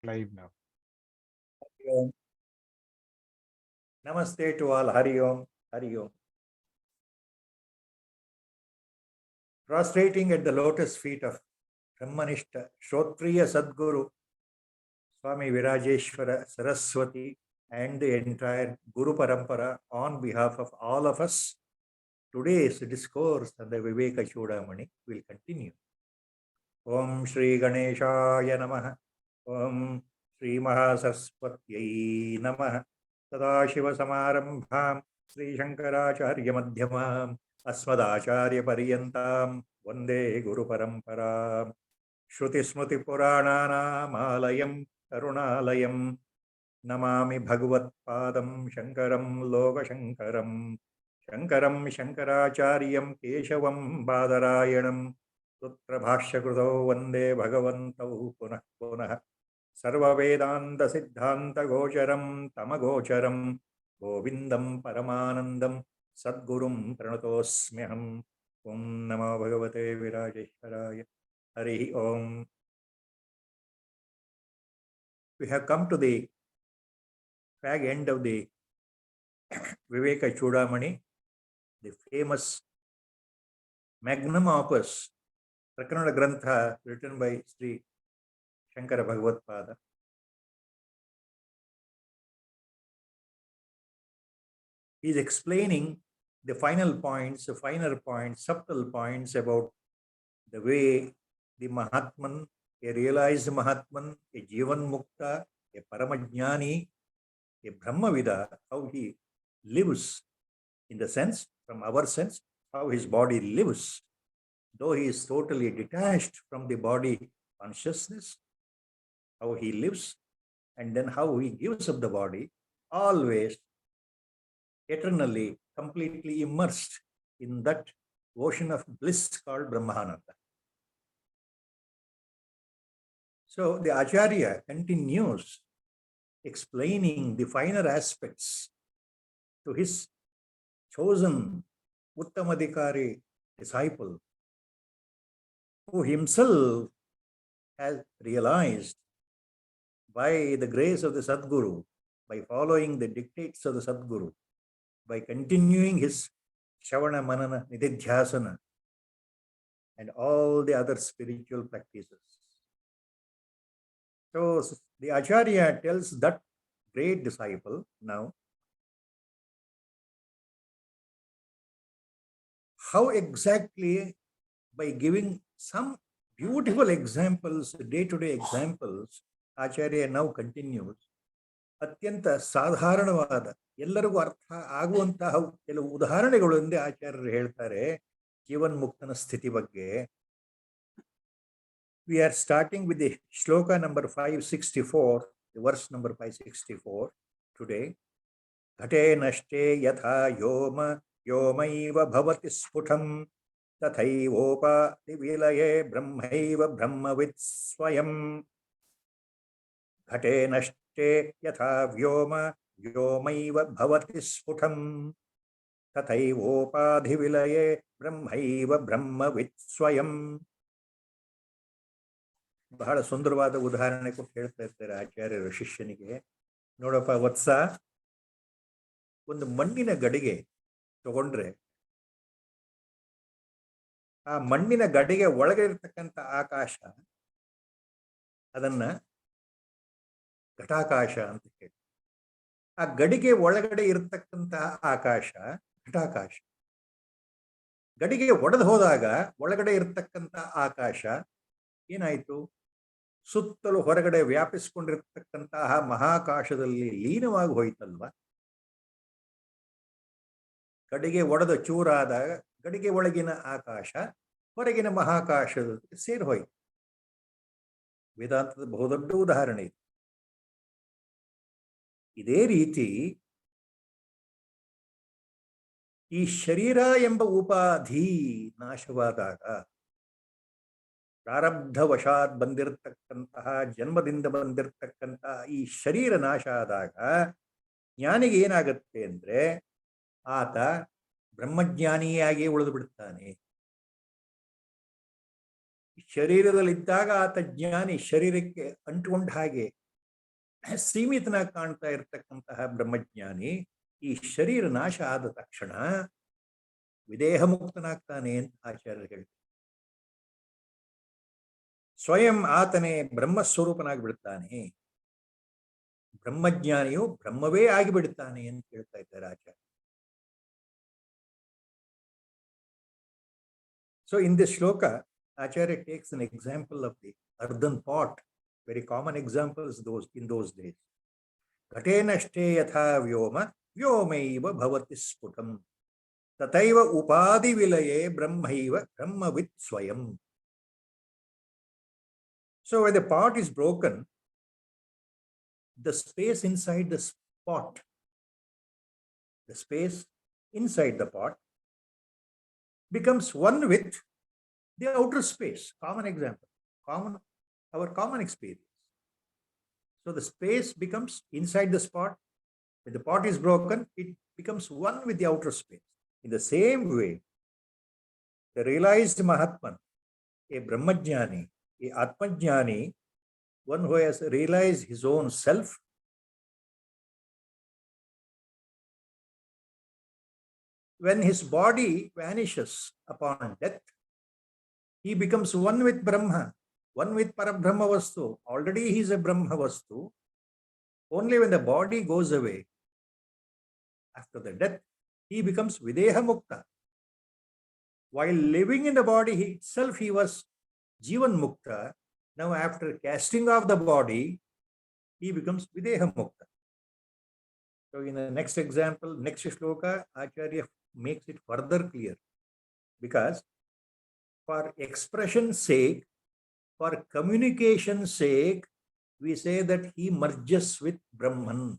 live now. Hari Om. Namaste to all. Hari Om. Hari Om. Prostrating at the lotus feet of Brahmanishta, Shrotriya Sadguru, Swami Virajeshwara, Saraswati, and the entire Guru Parampara on behalf of all of us, today's discourse on the Viveka Chudamani will continue. Om Shri Ganeshaya Namaha. Om Shri Mahasaraswatyai Namaha. Sadashiva Samarambham Sri Shankaracharya Madhyamam Asmadacharya Pariyantam Vande Guru Paramparam Shruti Smruti Purananam Alayam Karunalayam Namami Bhagavatpadam Shankaram Loka Shankaram Shankaram Shankaracharyam Keshavam Badarayanam Sutra Bhashya Kruto Vande Bhagavantau Punah Punah Sarva Vedanta Siddhanta Gocharam Tamagocharam Govindam Paramanandam Sadgurum Pranatosmyaham. Om Namo Bhagavate Virajeshwaraya. Hari Om. We have come to the fag end of the Viveka Chudamani, the famous magnum opus, Prakana Grantha, written by Sri Shankara Bhagavatpada. He is explaining the final points, the finer points, subtle points about the way the Mahatman, a realized Mahatman, a Jivan Mukta, a Paramajnani, a Brahmavida, how he lives in the sense, from our sense, how his body lives. Though he is totally detached from the body consciousness, how he lives, and then how he gives up the body, always eternally, completely immersed in that ocean of bliss called Brahmananda. So the Acharya continues explaining the finer aspects to his chosen Uttamadikari disciple, who himself has realized by the grace of the Sadguru, by following the dictates of the Sadguru, by continuing his Shavana Manana Nididhyasana and all the other spiritual practices. So the Acharya tells that great disciple now how exactly, by giving some beautiful examples, day-to-day examples, Acharya now continues, ಅತ್ಯಂತ ಸಾಧಾರಣವಾದ ಎಲ್ಲರಿಗೂ ಅರ್ಥ ಆಗುವಂತಹ ಕೆಲವು ಉದಾಹರಣೆಗಳಿಂದ ಆಚಾರ್ಯರು ಹೇಳ್ತಾರೆ ಜೀವನ್ ಮುಕ್ತನ ಸ್ಥಿತಿ ಬಗ್ಗೆ. We are starting with the shloka number 564, the verse number 564 today. Ghate nashte yatha yoma yomaiva bhavati sputam tathaivopa divilaye brahmaiva brahmavit swayam. Ghate nashte यथा व्योम व्योमैव भवति स्फुटं तथैवोपाधिविलये ब्रह्मैव ब्रह्मवित् स्वयं. ಬಹಳ ಸುಂದರವಾದ ಉದಾಹರಣೆ ಕೊಟ್ಟು ಹೇಳ್ತಾ ಇರ್ತಾರೆ ಆಚಾರ್ಯರು ಶಿಷ್ಯನಿಗೆ. ನೋಡಪ್ಪ ವತ್ಸ, ಒಂದು ಮಣ್ಣಿನ ಗಡಿಗೆ ತಗೊಂಡ್ರೆ ಆ ಮಣ್ಣಿನ ಗಡಿಗೆ ಒಳಗೆ ಇರತಕ್ಕಂಥ ಆಕಾಶ, ಅದನ್ನ ಘಟಾಕಾಶ ಅಂತ ಹೇಳಿ. ಆ ಗಡಿಗೆ ಒಳಗಡೆ ಇರತಕ್ಕಂತಹ ಆಕಾಶ ಘಟಾಕಾಶ. ಗಡಿಗೆ ಒಡೆದು ಹೋದಾಗ ಒಳಗಡೆ ಇರತಕ್ಕಂತಹ ಆಕಾಶ ಏನಾಯ್ತು? ಸುತ್ತಲೂ ಹೊರಗಡೆ ವ್ಯಾಪಿಸಿಕೊಂಡಿರ್ತಕ್ಕಂತಹ ಮಹಾಕಾಶದಲ್ಲಿ ಲೀನವಾಗಿ ಹೋಯ್ತಲ್ವ. ಗಡಿಗೆ ಒಡೆದ ಚೂರಾದಾಗ ಗಡಿಗೆ ಒಳಗಿನ ಆಕಾಶ ಹೊರಗಿನ ಮಹಾಕಾಶದ ಸೇರಿ ಹೋಯ್ತು. ವೇದಾಂತದ ಬಹುದೊಡ್ಡ ಉದಾಹರಣೆ ಇದು. ಇದೇ ರೀತಿ ಈ ಶರೀರ ಎಂಬ ಉಪಾಧಿ ನಾಶವಾದಾಗ, ಪ್ರಾರಬ್ಧವಶಾತ್ ಬಂದಿರತಕ್ಕಂತಹ ಜನ್ಮದಿಂದ ಬಂದಿರತಕ್ಕಂತಹ ಈ ಶರೀರ ನಾಶ ಆದಾಗ ಜ್ಞಾನಿಗೆ ಏನಾಗತ್ತೆ ಅಂದ್ರೆ ಆತ ಬ್ರಹ್ಮಜ್ಞಾನಿಯಾಗಿ ಉಳಿದು ಬಿಡ್ತಾನೆ. ಶರೀರದಲ್ಲಿದ್ದಾಗ ಆತ ಜ್ಞಾನಿ, ಶರೀರಕ್ಕೆ ಅಂಟುಕೊಂಡ ಹಾಗೆ ಸೀಮಿತನಾಗಿ ಕಾಣ್ತಾ ಇರತಕ್ಕಂತಹ ಬ್ರಹ್ಮಜ್ಞಾನಿ ಈ ಶರೀರ ನಾಶ ಆದ ತಕ್ಷಣ ವಿದೇಹ ಮುಕ್ತನಾಗ್ತಾನೆ ಅಂತ ಆಚಾರ್ಯರು ಹೇಳ್ತಾರೆ. ಸ್ವಯಂ ಆತನೇ ಬ್ರಹ್ಮಸ್ವರೂಪನಾಗಿ ಬಿಡ್ತಾನೆ, ಬ್ರಹ್ಮಜ್ಞಾನಿಯು ಬ್ರಹ್ಮವೇ ಆಗಿಬಿಡ್ತಾನೆ ಅಂತ ಹೇಳ್ತಾ ಇದ್ದಾರೆ ಆಚಾರ್ಯ. So in this shloka, Acharya takes an example of the earthen pot, very common examples in those days. Ghatena shte yatha vyoma, vyomaiva bhavati sputam, tataiva upadi vilaye brahmaiva brahmavit swayam. So when the pot is broken, the space inside the pot, the space inside the pot becomes one with the outer space. Common example, our common experience. So the space becomes inside the pot. When the pot is broken, it becomes one with the outer space. In the same way, the realized Mahatman, a Brahmajnani, a Atmajnani, one who has realized his own self, when his body vanishes upon death, he becomes one with Brahma, one with Parabrahma Vastu. Already he is a Brahma Vastu. Only when the body goes away, after the death, he becomes Videha Mukta. While living in the body itself, he was Jivan Mukta. Now after casting off the body, he becomes Videha Mukta. So in the next example, next shloka, Acharya makes it further clear. Because for expression's sake, for communication's sake, we say that he merges with Brahman,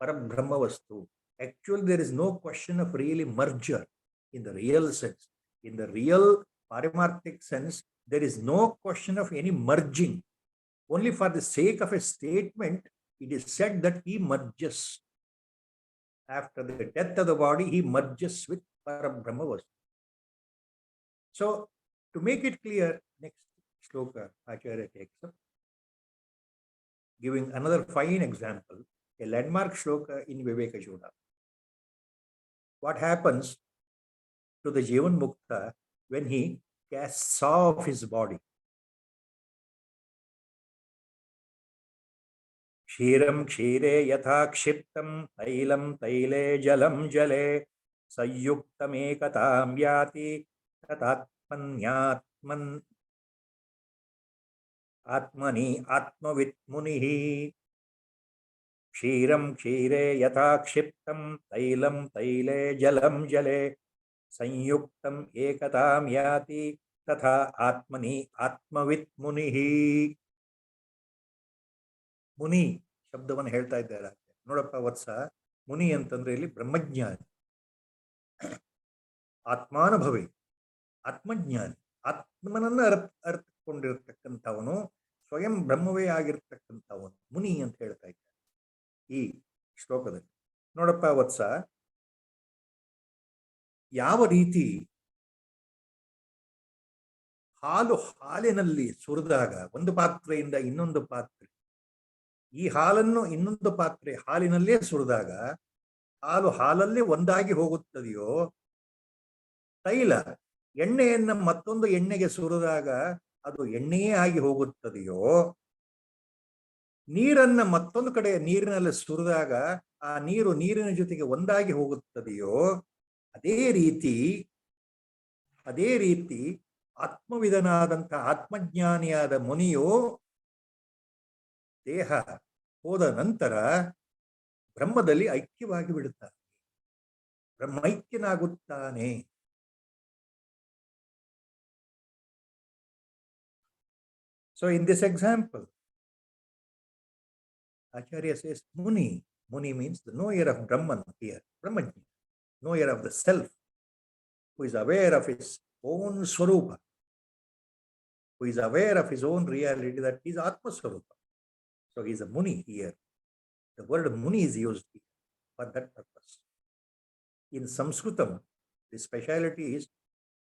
Parabrahma Vastu. Actually, there is no question of really merger in the real sense. In the real paramarthic sense, there is no question of any merging. Only for the sake of a statement, it is said that he merges. After the death of the body, he merges with Parabrahma Vastu. So, to make it clear, next shloka, Acharya takes up, giving another fine example, a landmark shloka in Viveka Chudamani. What happens to the Jivan Mukta when he casts off his body? Kshiram kshire yatha kshiptam tailam taile jalam jale sayyuktam ekatam yati tatatmanyatman atmani atmavit munihi. Kshiram kshire yatha kshiptam tailam taile jalam jale sayyuktam ekatam yati tatha atmani atmavit munihi. ಮುನಿ ಶಬ್ದವನ್ನು ಹೇಳ್ತಾ ಇದ್ದಾರೆ. ನೋಡಪ್ಪ ವತ್ಸ, ಮುನಿ ಅಂತಂದ್ರೆ ಇಲ್ಲಿ ಬ್ರಹ್ಮಜ್ಞಾನಿ, ಆತ್ಮಾನುಭವಿ, ಆತ್ಮಜ್ಞಾನಿ, ಆತ್ಮನನ್ನ ಅರ್ಥಕೊಂಡಿರ್ತಕ್ಕಂಥವನು, ಸ್ವಯಂ ಬ್ರಹ್ಮವೇ ಆಗಿರ್ತಕ್ಕಂಥವನು ಮುನಿ ಅಂತ ಹೇಳ್ತಾ ಇದ್ದಾರೆ ಈ ಶ್ಲೋಕದಲ್ಲಿ. ನೋಡಪ್ಪ ವತ್ಸ, ಯಾವ ರೀತಿ ಹಾಲಿನಲ್ಲಿ ಸುರಿದಾಗ ಒಂದು ಪಾತ್ರೆಯಿಂದ ಇನ್ನೊಂದು ಪಾತ್ರೆ, ಈ ಹಾಲನ್ನು ಇನ್ನೊಂದು ಪಾತ್ರೆ ಹಾಲಿನಲ್ಲೇ ಸುರಿದಾಗ ಹಾಲಲ್ಲೇ ಒಂದಾಗಿ ಹೋಗುತ್ತದೆಯೋ, ತೈಲ ಎಣ್ಣೆಯನ್ನ ಮತ್ತೊಂದು ಎಣ್ಣೆಗೆ ಸುರಿದಾಗ ಅದು ಎಣ್ಣೆಯೇ ಆಗಿ ಹೋಗುತ್ತದೆಯೋ, ನೀರನ್ನ ಮತ್ತೊಂದು ಕಡೆ ನೀರಿನಲ್ಲಿ ಸುರಿದಾಗ ಆ ನೀರು ನೀರಿನ ಜೊತೆಗೆ ಒಂದಾಗಿ ಹೋಗುತ್ತದೆಯೋ, ಅದೇ ರೀತಿ ಆತ್ಮವಿದನಾದಂಥ ಆತ್ಮಜ್ಞಾನಿಯಾದ ಮುನಿಯು ದೇಹ ಹೋದ ನಂತರ ಬ್ರಹ್ಮದಲ್ಲಿ ಐಕ್ಯವಾಗಿ ಬಿಡುತ್ತಾನೆ, ಬ್ರಹ್ಮೈಕ್ಯನಾಗುತ್ತಾನೆ. So in this example, Acharya says Muni. Muni means the knower of Brahman here, Brahmajnani, knower of the self, who is aware of his own Swarupa, who is aware of his own reality, that he is Atma Swarupa. So he is a Muni here. The word Muni is used here for that purpose. In Sanskritam, the speciality is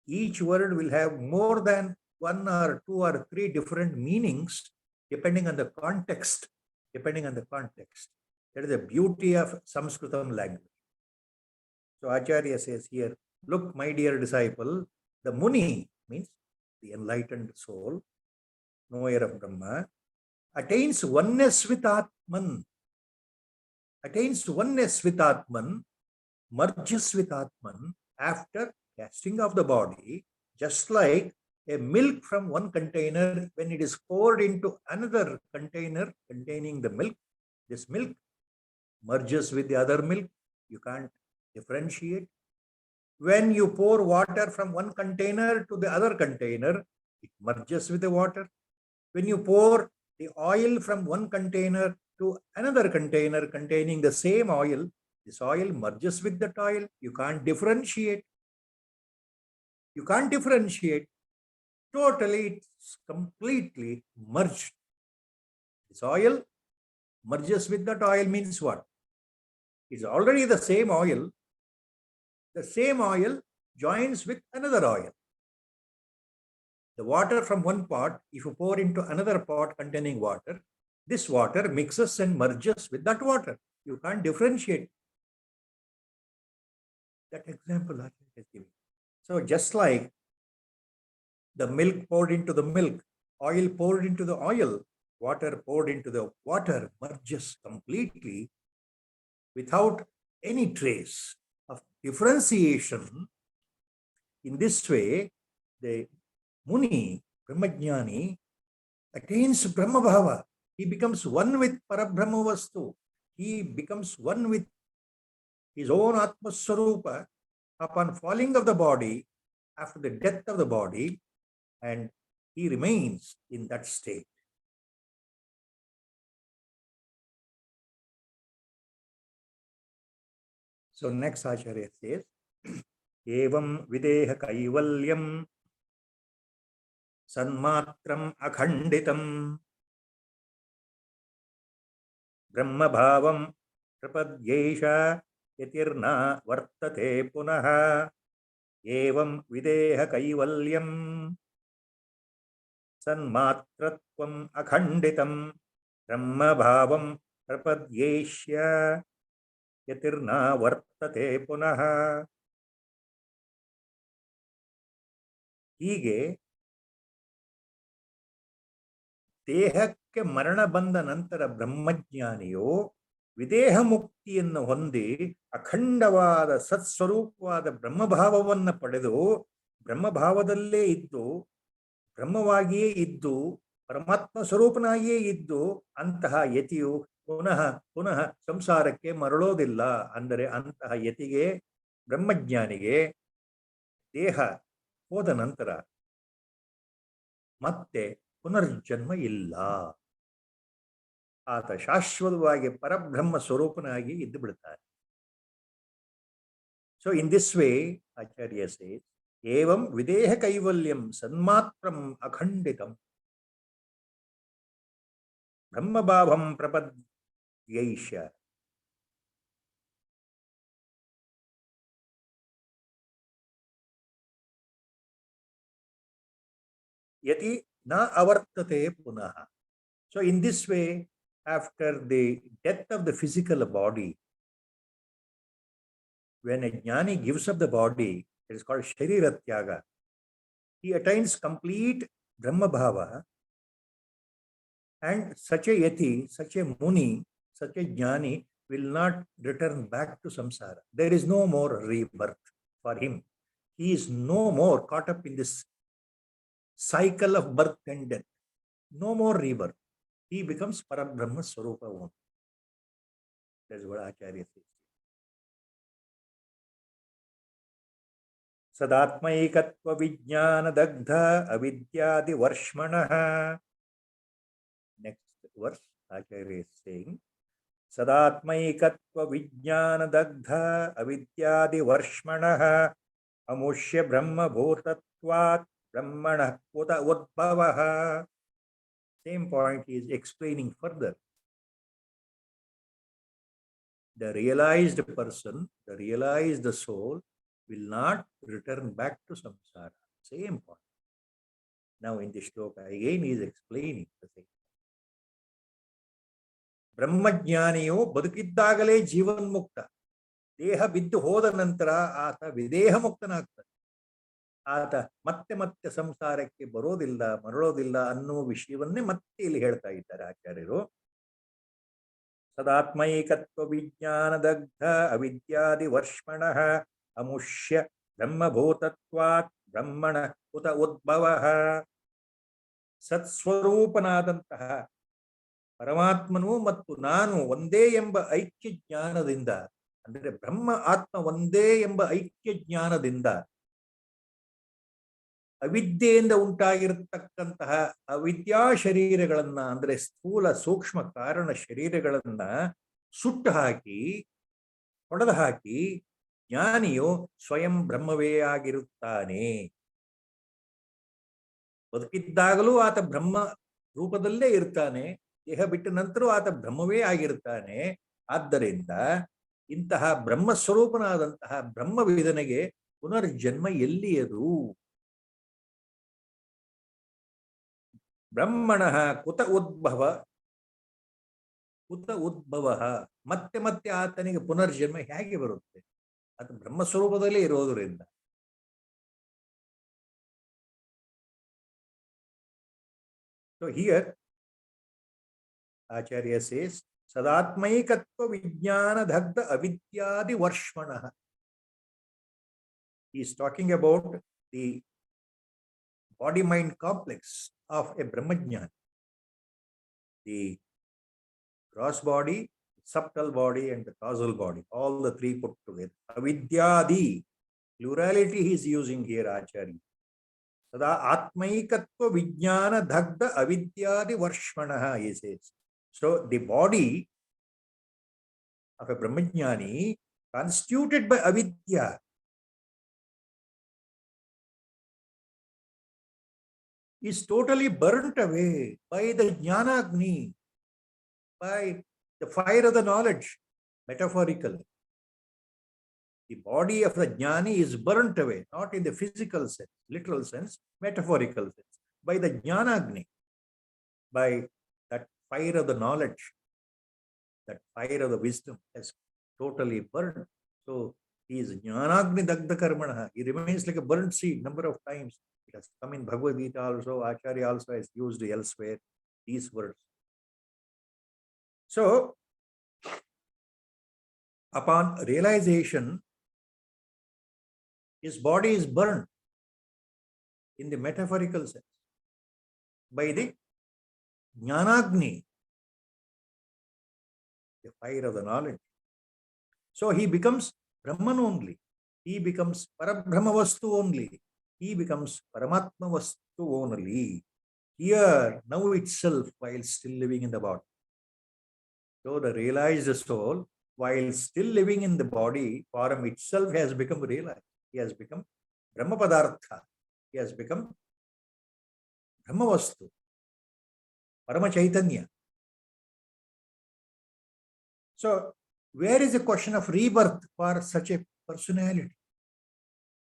each word will have more than one or two or three different meanings depending on the context depending on the context. That is the beauty of Sanskritam language. So Acharya says here, look, my dear disciple, the Muni means the enlightened soul, knower of Brahma, attains oneness with Atman, merges with Atman after casting off the body, just like a milk from one container, when it is poured into another container containing the milk, this milk merges with the other milk. You can't differentiate. When you pour water from one container to the other container, it merges with the water. When you pour the oil from one container to another container containing the same oil, this oil merges with that oil. You can't differentiate. Totally, it's completely merged. This oil merges with that oil means what? It's already the same oil. The same oil joins with another oil. The water from one pot, if you pour into another pot containing water, this water mixes and merges with that water. You can't differentiate. That example I is giving. So just like the milk poured into the milk, oil poured into the oil, water poured into the water merges completely without any trace of differentiation. In this way, the Muni, Brahmajnani, attains Brahma Bhava. He becomes one with Parabrahma Vastu. He becomes one with his own Atma Swarupa upon falling of the body, after the death of the body, and he remains in that state. So next Acharya says, Evam videha kaivalyam sanmatram akhanditam brahma bhavam prapadyesha yatirna vartate punaha. Evam videha kaivalyam sanmatratvam akhanditam brahma bhavam prapadyesha yatirna vartate punaha. ಹೀಗೆ ದೇಹಕ್ಕೆ ಮರಣ ಬಂದ ನಂತರ ಬ್ರಹ್ಮಜ್ಞಾನಿಯು ವಿದೇಹ ಮುಕ್ತಿಯನ್ನು ಹೊಂದಿ ಅಖಂಡವಾದ ಸತ್ಸ್ವರೂಪವಾದ ಬ್ರಹ್ಮಭಾವವನ್ನು ಪಡೆದು ಬ್ರಹ್ಮಭಾವದಲ್ಲೇ ಇದ್ದು ಬ್ರಹ್ಮವಾಗಿಯೇ ಇದ್ದು ಪರಮಾತ್ಮ ಸ್ವರೂಪನಾಗಿಯೇ ಇದ್ದು ಅಂತಹ ಯತಿಯು ಪುನಃ ಪುನಃ ಸಂಸಾರಕ್ಕೆ ಮರಳೋದಿಲ್ಲ. ಅಂದರೆ ಅಂತಹ ಯತಿಗೆ, ಬ್ರಹ್ಮಜ್ಞಾನಿಗೆ ದೇಹ ಹೋದ ನಂತರ ಮತ್ತೆ ಪುನರ್ಜನ್ಮ ಇಲ್ಲ. ಆತ ಶಾಶ್ವತವಾಗಿ ಪರಬ್ರಹ್ಮ ಸ್ವರೂಪನಾಗಿ ಇದ್ದು ಬಿಡುತ್ತಾರೆ. So in this way Acharya says, ಏವಂ ವಿದೇಹ ಕೈವಲ್ಯಂ ಸನ್ಮಾತ್ರಂ ಅಖಂಡಿತಂ ಬ್ರಹ್ಮಭಾವಂ ಪ್ರಪದ್ಯೈಷ. Yati na avartate punaha. So in this way, after the death of the physical body, when a jnani gives up the body, it is called shariratyaga. He attains complete Brahma Bhava, and such a yati, such a muni, such a jnani will not return back to samsara. There is no more rebirth for him. He is no more caught up in this cycle of birth and death. No more rebirth. He becomes Parabrahma Swarupa only. That's what Acharya says. Sadatmaikatva vijnana dagdha avidyadi varshmanaha. Next verse, Acharya is saying, Sadatmaikatva vijnana dagdha avidyadi varshmanaha amushya brahma bhutatvat brahmana kuta udbhavaha. Same point he is explaining further. The realized person, the realized soul will not return back to samsara. Same point. Now in this shloka again he is explaining the same. ಬ್ರಹ್ಮಜ್ಞಾನಿಯು ಬದುಕಿದ್ದಾಗಲೇ ಜೀವನ್ಮುಕ್ತ. ದೇಹ ಬಿದ್ದು ಹೋದ ನಂತರ ಆತ ವಿದೇಹ ಮುಕ್ತನಾಗ್ತಾನೆ. ಆತ ಮತ್ತೆ ಮತ್ತೆ ಸಂಸಾರಕ್ಕೆ ಬರೋದಿಲ್ಲ, ಮರಳೋದಿಲ್ಲ ಅನ್ನುವ ವಿಷಯವನ್ನೇ ಮತ್ತೆ ಇಲ್ಲಿ ಹೇಳ್ತಾ ಇದ್ದಾರೆ ಆಚಾರ್ಯರು. ಸದಾತ್ಮೈಕತ್ವ ವಿಜ್ಞಾನದಗ್ಧ ಅವಿದ್ಯಾದಿ ವರ್ಷಮಣಃ ಅಮುಷ್ಯ ಬ್ರಹ್ಮಭೂತತ್ವಾತ್ ಬ್ರಹ್ಮಣ ಉತ ಉದ್ಭವ. ಸತ್ಸ್ವರೂಪನಾದಂತಹ ಪರಮಾತ್ಮನು ಮತ್ತು ನಾನು ಒಂದೇ ಎಂಬ ಐಕ್ಯ ಜ್ಞಾನದಿಂದ, ಅಂದರೆ ಬ್ರಹ್ಮ ಆತ್ಮ ಒಂದೇ ಎಂಬ ಐಕ್ಯ ಜ್ಞಾನದಿಂದ ಅವಿದ್ಯೆಯಿಂದ ಉಂಟಾಗಿರತಕ್ಕಂತಹ ಅವಿದ್ಯಾ ಶರೀರಗಳನ್ನ, ಅಂದರೆ ಸ್ಥೂಲ ಸೂಕ್ಷ್ಮ ಕಾರಣ ಶರೀರಗಳನ್ನ ಸುಟ್ಟು ಹಾಕಿ, ಹೊಡೆದು ಹಾಕಿ, ಜ್ಞಾನಿಯು ಸ್ವಯಂ ಬ್ರಹ್ಮವೇ ಆಗಿರುತ್ತಾನೆ. ಬದುಕಿದ್ದಾಗಲೂ ಆತ ಬ್ರಹ್ಮ ರೂಪದಲ್ಲೇ ಇರ್ತಾನೆ, ದೇಹ ಬಿಟ್ಟ ನಂತರ ಆತ ಬ್ರಹ್ಮವೇ ಆಗಿರ್ತಾನೆ. ಆದ್ದರಿಂದ ಇಂತಹ ಬ್ರಹ್ಮಸ್ವರೂಪನಾದಂತಹ ಬ್ರಹ್ಮವೇದನೆಗೆ ಪುನರ್ಜನ್ಮ ಎಲ್ಲಿಯದು? ಬ್ರಹ್ಮಣ ಕುತ ಉದ್ಭವ, ಕುತ ಉದ್ಭವ, ಮತ್ತೆ ಮತ್ತೆ ಆತನಿಗೆ ಪುನರ್ಜನ್ಮ ಹೇಗೆ ಬರುತ್ತೆ? ಆತ ಬ್ರಹ್ಮಸ್ವರೂಪದಲ್ಲೇ ಇರೋದರಿಂದ. So here Acharya says, Sadatmaikatva Vijnana Dhagda Avidyadi Varshmana. He is talking about the body-mind complex of a Brahmajnani. The gross body, subtle body, and the causal body, all the three put together. Avidyadi, plurality he is using here, Acharya. Sada Atmaikatva Vijnana Dhagda Avidyadi Varshmana, he says. So the body of a Brahmajnani constituted by avidya is totally burnt away by the jnanagni, by the fire of the knowledge, metaphorically. The body of the jnani is burnt away, not in the physical sense, literal sense, metaphorical sense, by the jnanagni, by that fire of the knowledge, that fire of the wisdom has totally burned. So he is jnanagni dagda karmana. He remains like a burnt seed number of times. It has come in Bhagavad Gita also. Acharya also has used elsewhere these words. So upon realization, his body is burned in the metaphorical sense by the jnanagni, the fire of the knowledge. So he becomes Brahman only. He becomes Parabrahmavastu only. He becomes Paramatma Vastu only. Here, now itself, while still living in the body. So the realized soul, while still living in the body, form itself has become realized. He has become Brahma Padartha. He has become Brahma Vastu, Parama Chaitanya. So, where is the question of rebirth for such a personality?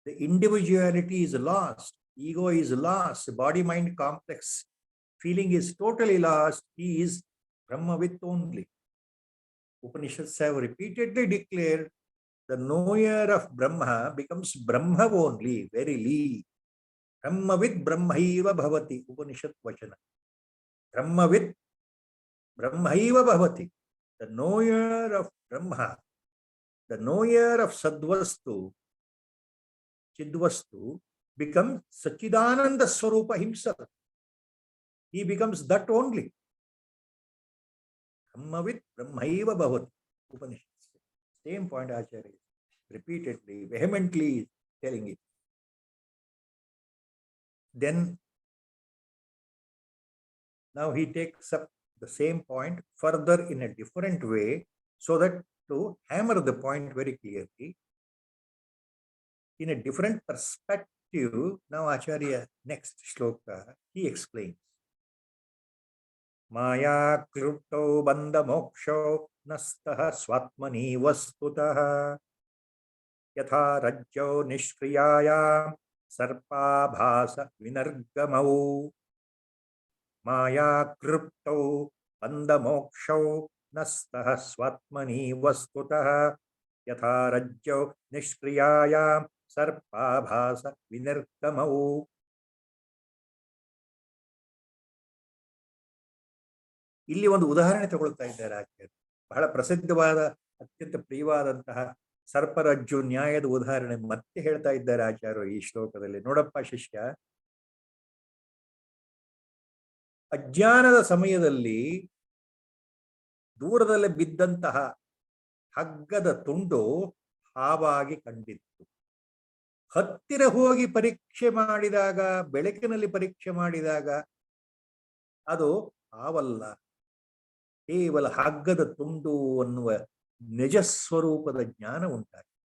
The individuality is lost, ego is lost, body-mind complex feeling is totally lost. He is Brahmavit only. Upanishads have repeatedly declared the knower of Brahma becomes Brahma only, verily. Brahmavit Brahmaiva Bhavati, Upanishad Vachana. Brahmavit Brahmaiva Bhavati. The knower of Brahma, the knower of Sadvastu, Chidvastu, becomes Sachidananda Swarupa himself. He becomes that only. Brahmavit Brahmaiva Bhavati. Upanishad. Same point Acharya repeatedly, vehemently telling it. Then, now he takes up the same point further in a different way, so that to hammer the point very clearly, in a different perspective, now Acharya, next shloka, he explains. Maya kripto bandha moksho nastaha swatmani vastutaha yatha rajyo nishkriyaya sarpa bhasa vinargamau. Maya kripto bandha moksho ನಸ್ತಃ ಸ್ವತ್ಮನಿ ವಸ್ತುತಃ ಯಥಾ ರಜ್ಜೌ ನಿಷ್ಕ್ರಿಯಾಯಾಂ ಸರ್ಪಾಭಾಸ ವಿನಿರ್ಗಮೌ. ಇಲ್ಲಿ ಒಂದು ಉದಾಹರಣೆ ತಗೊಳ್ತಾ ಇದ್ದಾರೆ ಆಚಾರ್ಯ. ಬಹಳ ಪ್ರಸಿದ್ಧವಾದ ಅತ್ಯಂತ ಪ್ರಿಯವಾದಂತಹ ಸರ್ಪರಜ್ಜು ನ್ಯಾಯದ ಉದಾಹರಣೆ ಮತ್ತೆ ಹೇಳ್ತಾ ಇದ್ದಾರೆ ಆಚಾರ್ಯರು ಈ ಶ್ಲೋಕದಲ್ಲಿ. ನೋಡಪ್ಪ ಶಿಷ್ಯ, ಅಜ್ಞಾನದ ಸಮಯದಲ್ಲಿ ದೂರದಲ್ಲಿ ಬಿದ್ದಂತಹ ಹಗ್ಗದ ತುಂಡು ಹಾವಾಗಿ ಕಂಡಿತ್ತು. ಹತ್ತಿರ ಹೋಗಿ ಪರೀಕ್ಷೆ ಮಾಡಿದಾಗ, ಬೆಳಕಿನಲ್ಲಿ ಪರೀಕ್ಷೆ ಮಾಡಿದಾಗ ಅದು ಹಾವಲ್ಲ, ಕೇವಲ ಹಗ್ಗದ ತುಂಡು ಅನ್ನುವ ನಿಜ ಸ್ವರೂಪದ ಜ್ಞಾನ ಉಂಟಾಗಿದೆ.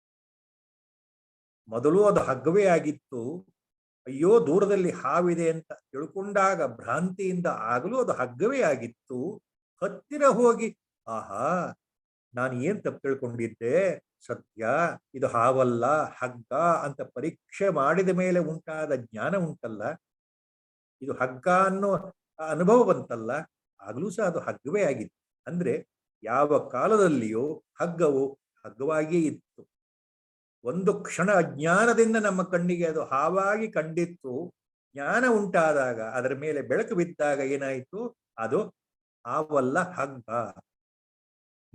ಮೊದಲು ಅದು ಹಗ್ಗವೇ ಆಗಿತ್ತು. ಅಯ್ಯೋ ದೂರದಲ್ಲಿ ಹಾವಿದೆ ಅಂತ ತಿಳ್ಕೊಂಡಾಗ ಭ್ರಾಂತಿಯಿಂದ ಆಗಲೂ ಅದು ಹಗ್ಗವೇ ಆಗಿತ್ತು. ಹತ್ತಿರ ಹೋಗಿ ಆಹಾ ನಾನು ಏನ್ ತಪ್ಪು ತಿಳ್ಕೊಂಡಿದ್ದೆ, ಸತ್ಯ ಇದು ಹಾವಲ್ಲ ಹಗ್ಗ ಅಂತ ಪರೀಕ್ಷೆ ಮಾಡಿದ ಮೇಲೆ ಉಂಟಾದ ಜ್ಞಾನ ಉಂಟಲ್ಲ, ಇದು ಹಗ್ಗ ಅನ್ನೋ ಅನುಭವ ಬಂತಲ್ಲ, ಆಗ್ಲೂ ಸಹ ಅದು ಹಗ್ಗವೇ ಆಗಿತ್ತು. ಅಂದ್ರೆ ಯಾವ ಕಾಲದಲ್ಲಿಯೂ ಹಗ್ಗವು ಹಗ್ಗವಾಗಿಯೇ ಇತ್ತು. ಒಂದು ಕ್ಷಣ ಅಜ್ಞಾನದಿಂದ ನಮ್ಮ ಕಣ್ಣಿಗೆ ಅದು ಹಾವಾಗಿ ಕಂಡಿತ್ತು. ಜ್ಞಾನ ಉಂಟಾದಾಗ, ಅದರ ಮೇಲೆ ಬೆಳಕು ಬಿದ್ದಾಗ ಏನಾಯಿತು, ಅದು ಹಾವಲ್ಲ ಹಗ್ಗ.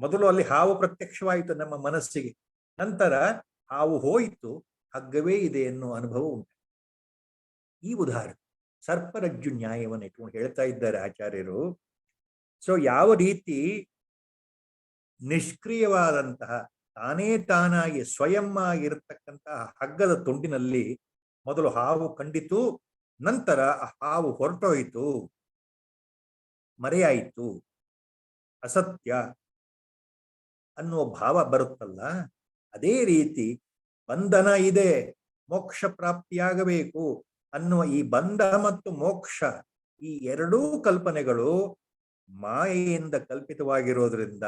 ಮೊದಲು ಅಲ್ಲಿ ಹಾವು ಪ್ರತ್ಯಕ್ಷವಾಯಿತು ನಮ್ಮ ಮನಸ್ಸಿಗೆ, ನಂತರ ಹಾವು ಹೋಯಿತು, ಹಗ್ಗವೇ ಇದೆ ಎನ್ನುವ ಅನುಭವ ಉಂಟು. ಈ ಉದಾಹರಣೆ ಸರ್ಪರಜ್ಜು ನ್ಯಾಯವನ್ನು ಇಟ್ಕೊಂಡು ಹೇಳ್ತಾ ಇದ್ದಾರೆ ಆಚಾರ್ಯರು. ಸೊ ಯಾವ ರೀತಿ ನಿಷ್ಕ್ರಿಯವಾದಂತಹ ತಾನೇ ತಾನಾಗಿ ಸ್ವಯಂ ಆಗಿರತಕ್ಕಂತಹ ಹಗ್ಗದ ತುಂಡಿನಲ್ಲಿ ಮೊದಲು ಹಾವು ಕಂಡಿತು, ನಂತರ ಹಾವು ಹೊರಟೋಯಿತು, ಮರೆಯಾಯಿತು, ಅಸತ್ಯ ಅನ್ನುವ ಭಾವ ಬರುತ್ತಲ್ಲ, ಅದೇ ರೀತಿ ಬಂಧನ ಇದೆ, ಮೋಕ್ಷ ಪ್ರಾಪ್ತಿಯಾಗಬೇಕು ಅನ್ನುವ ಈ ಬಂಧ ಮತ್ತು ಮೋಕ್ಷ, ಈ ಎರಡೂ ಕಲ್ಪನೆಗಳು ಮಾಯೆಯಿಂದ ಕಲ್ಪಿತವಾಗಿರೋದ್ರಿಂದ,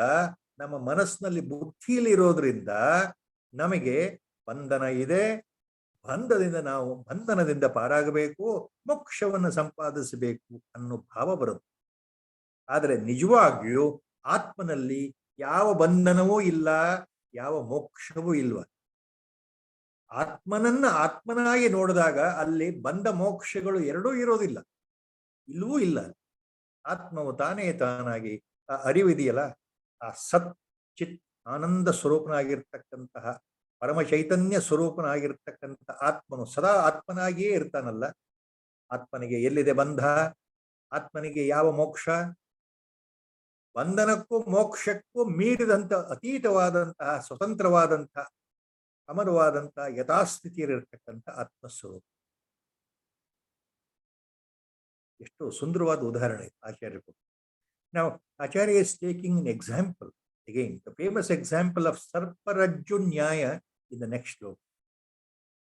ನಮ್ಮ ಮನಸ್ಸಿನಲ್ಲಿ ಬುದ್ಧಿಯಲ್ಲಿ ಇರೋದ್ರಿಂದ ನಮಗೆ ಬಂಧನ ಇದೆ, ನಾವು ಬಂಧನದಿಂದ ಪಾರಾಗಬೇಕು, ಮೋಕ್ಷವನ್ನು ಸಂಪಾದಿಸಬೇಕು ಅನ್ನೋ ಭಾವ ಬರುತ್ತೆ. ಆದರೆ ನಿಜವಾಗಿಯೂ ಆತ್ಮನಲ್ಲಿ ಯಾವ ಬಂಧನವೂ ಇಲ್ಲ, ಯಾವ ಮೋಕ್ಷವೂ ಇಲ್ವ. ಆತ್ಮನನ್ನ ಆತ್ಮನಾಗಿ ನೋಡಿದಾಗ ಅಲ್ಲಿ ಬಂಧ ಮೋಕ್ಷಗಳು ಎರಡೂ ಇರೋದಿಲ್ಲ, ಇಲ್ಲವೂ ಇಲ್ಲ. ಆತ್ಮವು ತಾನೇ ತಾನಾಗಿ ಆ ಅರಿವಿದೆಯಲ್ಲ, ಆ ಸತ್ ಚಿತ್ ಆನಂದ ಸ್ವರೂಪನಾಗಿರ್ತಕ್ಕಂತಹ ಪರಮ ಚೈತನ್ಯ ಸ್ವರೂಪನಾಗಿರ್ತಕ್ಕಂಥ ಆತ್ಮನು ಸದಾ ಆತ್ಮನಾಗಿಯೇ ಇರ್ತಾನಲ್ಲ. ಆತ್ಮನಿಗೆ ಎಲ್ಲಿದೆ ಬಂಧ, ಆತ್ಮನಿಗೆ ಯಾವ ಮೋಕ್ಷ? ಬಂಧನಕ್ಕೂ ಮೋಕ್ಷಕ್ಕೂ ಮೀರಿದಂಥ ಅತೀತವಾದಂತಹ ಸ್ವತಂತ್ರವಾದಂತಹ ಅಮರವಾದಂತಹ ಯಥಾಸ್ಥಿತಿಯಲ್ಲಿರ್ತಕ್ಕಂಥ ಆತ್ಮಸ್ವರೂಪ. ಎಷ್ಟು ಸುಂದರವಾದ ಉದಾಹರಣೆ ಆಚಾರ್ಯರು. Now, Acharya is taking an example, again, the famous example of Sarparajju Nyaya in the next sloka.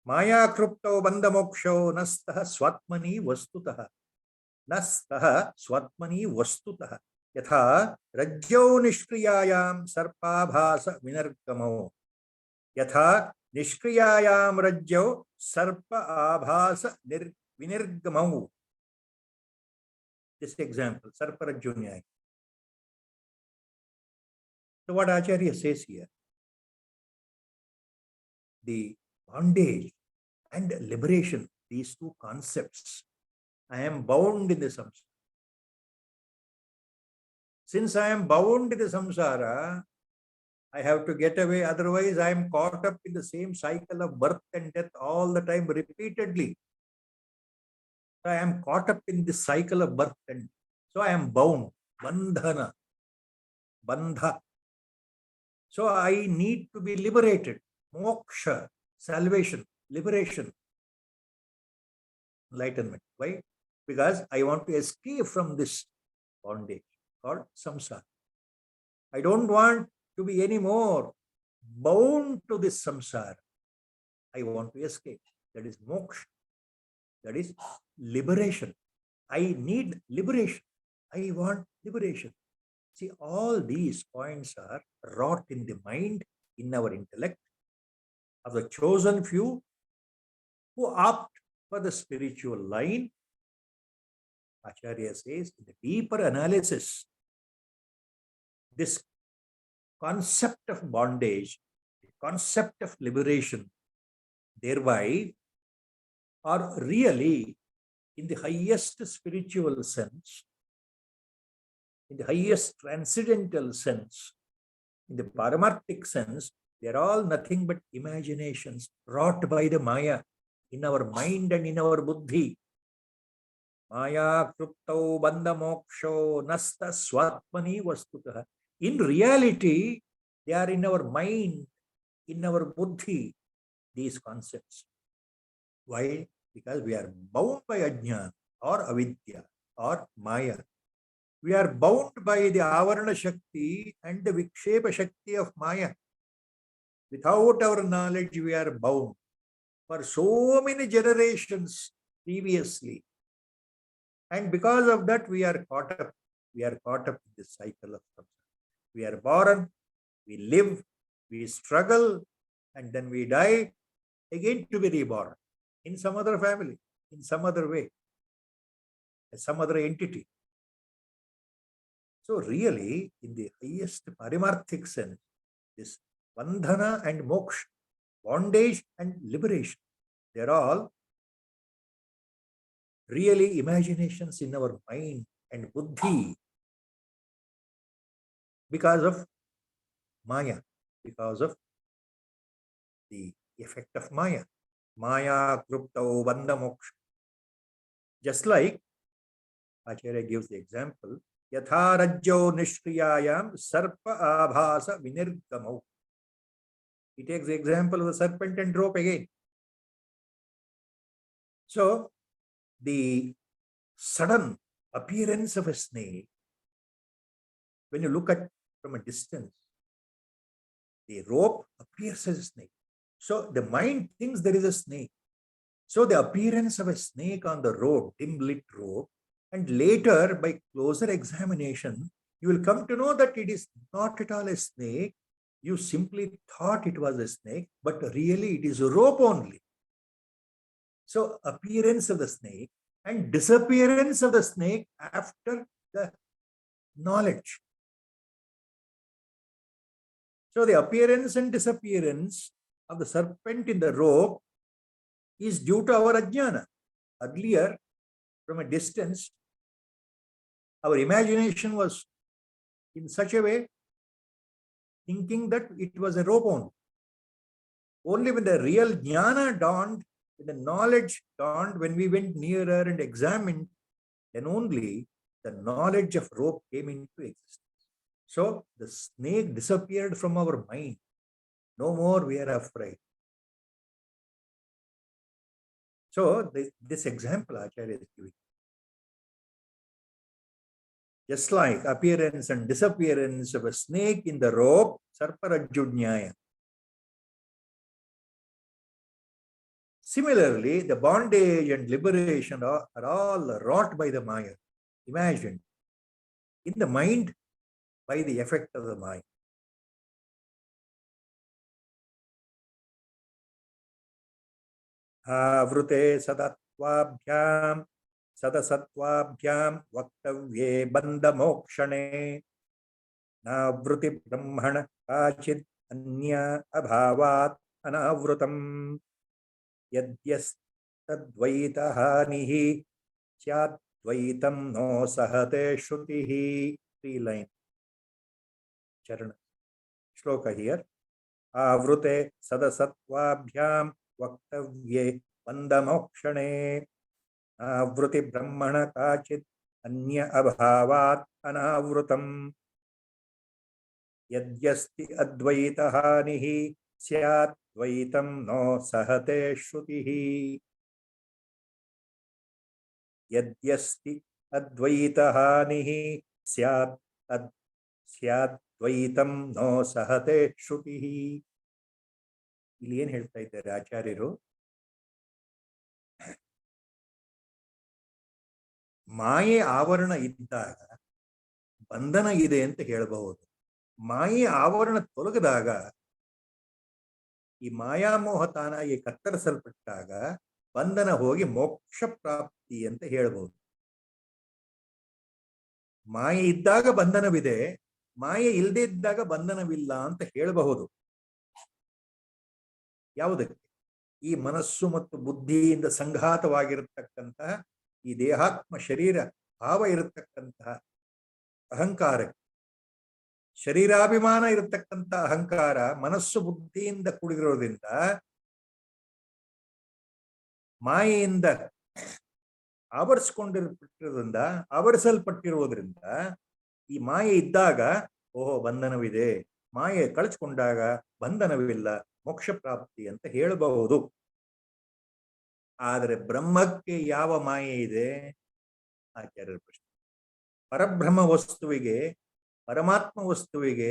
Maya krupto bandha moksho nastah swatmani vastutah. Nastah swatmani vastutah. Yatha rajjau nishkriyayam sarpabhasa vinargamau. Yatha nishkriyayam rajjau sarpa abhasa vinirgamau. This example, Sarparajju Nyaya. So what Acharya says here, the bondage and liberation, these two concepts, I am bound in the samsara. Since I am bound in the samsara, I have to get away, otherwise I am caught up in the same cycle of birth and death all the time, repeatedly. I am caught up in this cycle of birth and so I am bound, bandhana, bandha. So I need to be liberated, moksha, salvation, liberation, enlightenment. Why? Because I want to escape from this bondage called samsara. I don't want to be any more bound to this samsara. I want to escape. That is moksha. That is liberation. I need liberation. I want liberation. See, all these points are wrought in the mind, in our intellect, of the chosen few who opt for the spiritual line. Acharya says, in the deeper analysis, this concept of bondage, the concept of liberation, thereby are really, in the highest spiritual sense, in the highest transcendental sense, in the paramarthic sense, they are all nothing but imaginations wrought by the Maya in our mind and in our buddhi. Maya kruptau bandha moksho nasta swatmani vastutah. In reality, they are in our mind, in our buddhi, these concepts. Why? Because we are bound by ajnana or avidya or Maya. We are bound by the avarana shakti and the vikshepa shakti of Maya. Without our knowledge, we are bound for so many generations previously. And because of that, we are caught up. We are caught up in this cycle of samsara. We are born, we live, we struggle, and then we die, again to be reborn in some other family, in some other way, as some other entity. So really, in the highest parimarthic sense, this bandhana and moksha, bondage and liberation, they are all really imaginations in our mind and buddhi because of Maya, because of the effect of Maya. Maya kruptau bandha moksha. Just like Acharya gives the example, Yatha rajyo nishkriyayam sarpa abhasa vinirgamau. He takes the example of the serpent and rope again. So, the sudden appearance of a snake, when you look at from a distance, the rope appears as a snake. So, the mind thinks there is a snake. So, the appearance of a snake on the rope, dim lit rope, and later by closer examination, you will come to know that it is not at all a snake. You simply thought it was a snake, but really it is a rope only. So appearance of the snake and disappearance of the snake after the knowledge. So the appearance and disappearance of the serpent in the rope is due to our ajnana. Earlier, from a distance, our imagination was in such a way, thinking that it was a rope only. Only when the real jnana dawned, when the knowledge dawned, when we went nearer and examined, then only the knowledge of rope came into existence. So the snake disappeared from our mind. No more we are afraid. So this example Acharya is giving. Just like appearance and disappearance of a snake in the rope, sarparajjudnyaya. Similarly, the bondage and liberation are all wrought by the Maya, imagined in the mind by the effect of the mind. Avrute sadatvabhyam sadasatvabhyam vaktavye bandha mokshane navruti brahmana kachid anya abhavat anavrutam yadyastadvaitahanihi syadvaitam no sahate shrutihi. 3-line charana shloka here. Avrute sadasatvabhyam vaktavye bandha mokshane avruti brahmana kachit anya abhavat anavrutam yadyasti advaitahanihi syat dvaitam no sahate shrutihi. Yadyasti advaitahanihi syat dvaitam no sahate shrutihi. ಇಲ್ಲಿ ಏನ್ ಹೇಳ್ತಾ ಇದ್ದಾರೆ ಆಚಾರ್ಯರು? ಮಾಯೆ ಆವರಣ ಇದ್ದಾಗ ಬಂಧನ ಇದೆ ಅಂತ ಹೇಳಬಹುದು. ಮಾಯೆ ಆವರಣ ತೊಲಗದಾಗ, ಈ ಮಾಯಾಮೋಹ ತಾನಾಗಿ ಕತ್ತರಿಸಲ್ಪಟ್ಟಾಗ ಬಂಧನ ಹೋಗಿ ಮೋಕ್ಷ ಪ್ರಾಪ್ತಿ ಅಂತ ಹೇಳಬಹುದು. ಮಾಯೆ ಇದ್ದಾಗ ಬಂಧನವಿದೆ, ಮಾಯೆ ಇಲ್ಲದೇ ಇದ್ದಾಗ ಬಂಧನವಿಲ್ಲ ಅಂತ ಹೇಳಬಹುದು. ಯಾವುದಕ್ಕೆ? ಈ ಮನಸ್ಸು ಮತ್ತು ಬುದ್ಧಿಯಿಂದ ಸಂಘಾತವಾಗಿರತಕ್ಕಂತಹ ಈ ದೇಹಾತ್ಮ ಶರೀರ ಭಾವ ಇರತಕ್ಕಂತಹ ಅಹಂಕಾರ, ಶರೀರಾಭಿಮಾನ ಇರತಕ್ಕಂಥ ಅಹಂಕಾರ ಮನಸ್ಸು ಬುದ್ಧಿಯಿಂದ ಕೂಡಿರೋದ್ರಿಂದ, ಮಾಯೆಯಿಂದ ಆವರಿಸಲ್ಪಟ್ಟಿರುವುದರಿಂದ ಈ ಮಾಯೆ ಇದ್ದಾಗ ಓಹೋ ಬಂಧನವಿದೆ, ಮಾಯೆ ಕಳಿಸ್ಕೊಂಡಾಗ ಬಂಧನವಿಲ್ಲ, ಮೋಕ್ಷ ಪ್ರಾಪ್ತಿ ಅಂತ ಹೇಳಬಹುದು. ಆದರೆ ಬ್ರಹ್ಮಕ್ಕೆ ಯಾವ ಮಾಯೆ ಇದೆ? ಆಚಾರ್ಯರ ಪ್ರಶ್ನೆ. ಪರಬ್ರಹ್ಮ ವಸ್ತುವಿಗೆ, ಪರಮಾತ್ಮ ವಸ್ತುವಿಗೆ,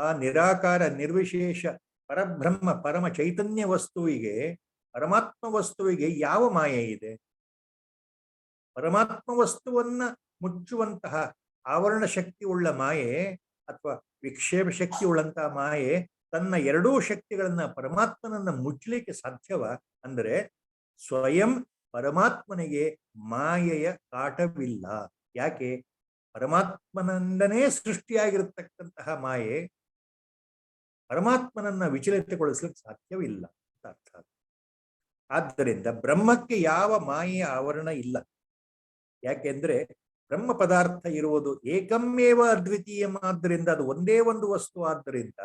ಆ ನಿರಾಕಾರ ನಿರ್ವಿಶೇಷ ಪರಬ್ರಹ್ಮ ಪರಮ ಚೈತನ್ಯ ವಸ್ತುವಿಗೆ, ಪರಮಾತ್ಮ ವಸ್ತುವಿಗೆ ಯಾವ ಮಾಯೆ ಇದೆ? ಪರಮಾತ್ಮ ವಸ್ತುವನ್ನ ಮುಚ್ಚುವಂತಹ ಆವರಣ ಶಕ್ತಿ ಉಳ್ಳ ಮಾಯೆ ಅಥವಾ ವಿಕ್ಷೇಪ ಶಕ್ತಿ ಉಳ್ಳಂತಹ ಮಾಯೆ ತನ್ನ ಎರಡೂ ಶಕ್ತಿಗಳನ್ನ ಪರಮಾತ್ಮನನ್ನ ಮುಚ್ಚಲಿಕ್ಕೆ ಸಾಧ್ಯವ? ಅಂದರೆ ಸ್ವಯಂ ಪರಮಾತ್ಮನಿಗೆ ಮಾಯೆಯ ಕಾಟವಿಲ್ಲ. ಯಾಕೆ? ಪರಮಾತ್ಮನಿಂದನೇ ಸೃಷ್ಟಿಯಾಗಿರತಕ್ಕಂತಹ ಮಾಯೆ ಪರಮಾತ್ಮನನ್ನ ವಿಚಲಿತಗೊಳಿಸಲಿಕ್ಕೆ ಸಾಧ್ಯವಿಲ್ಲ ಅಂತ ಅರ್ಥ. ಆದ್ದರಿಂದ ಬ್ರಹ್ಮಕ್ಕೆ ಯಾವ ಮಾಯೆಯ ಆವರಣ ಇಲ್ಲ. ಯಾಕೆಂದ್ರೆ ಬ್ರಹ್ಮ ಪದಾರ್ಥ ಇರುವುದು ಏಕಮೇವ ಅದ್ವಿತೀಯಂ, ಆದ್ದರಿಂದ ಅದು ಒಂದೇ ಒಂದು ವಸ್ತು. ಆದ್ದರಿಂದ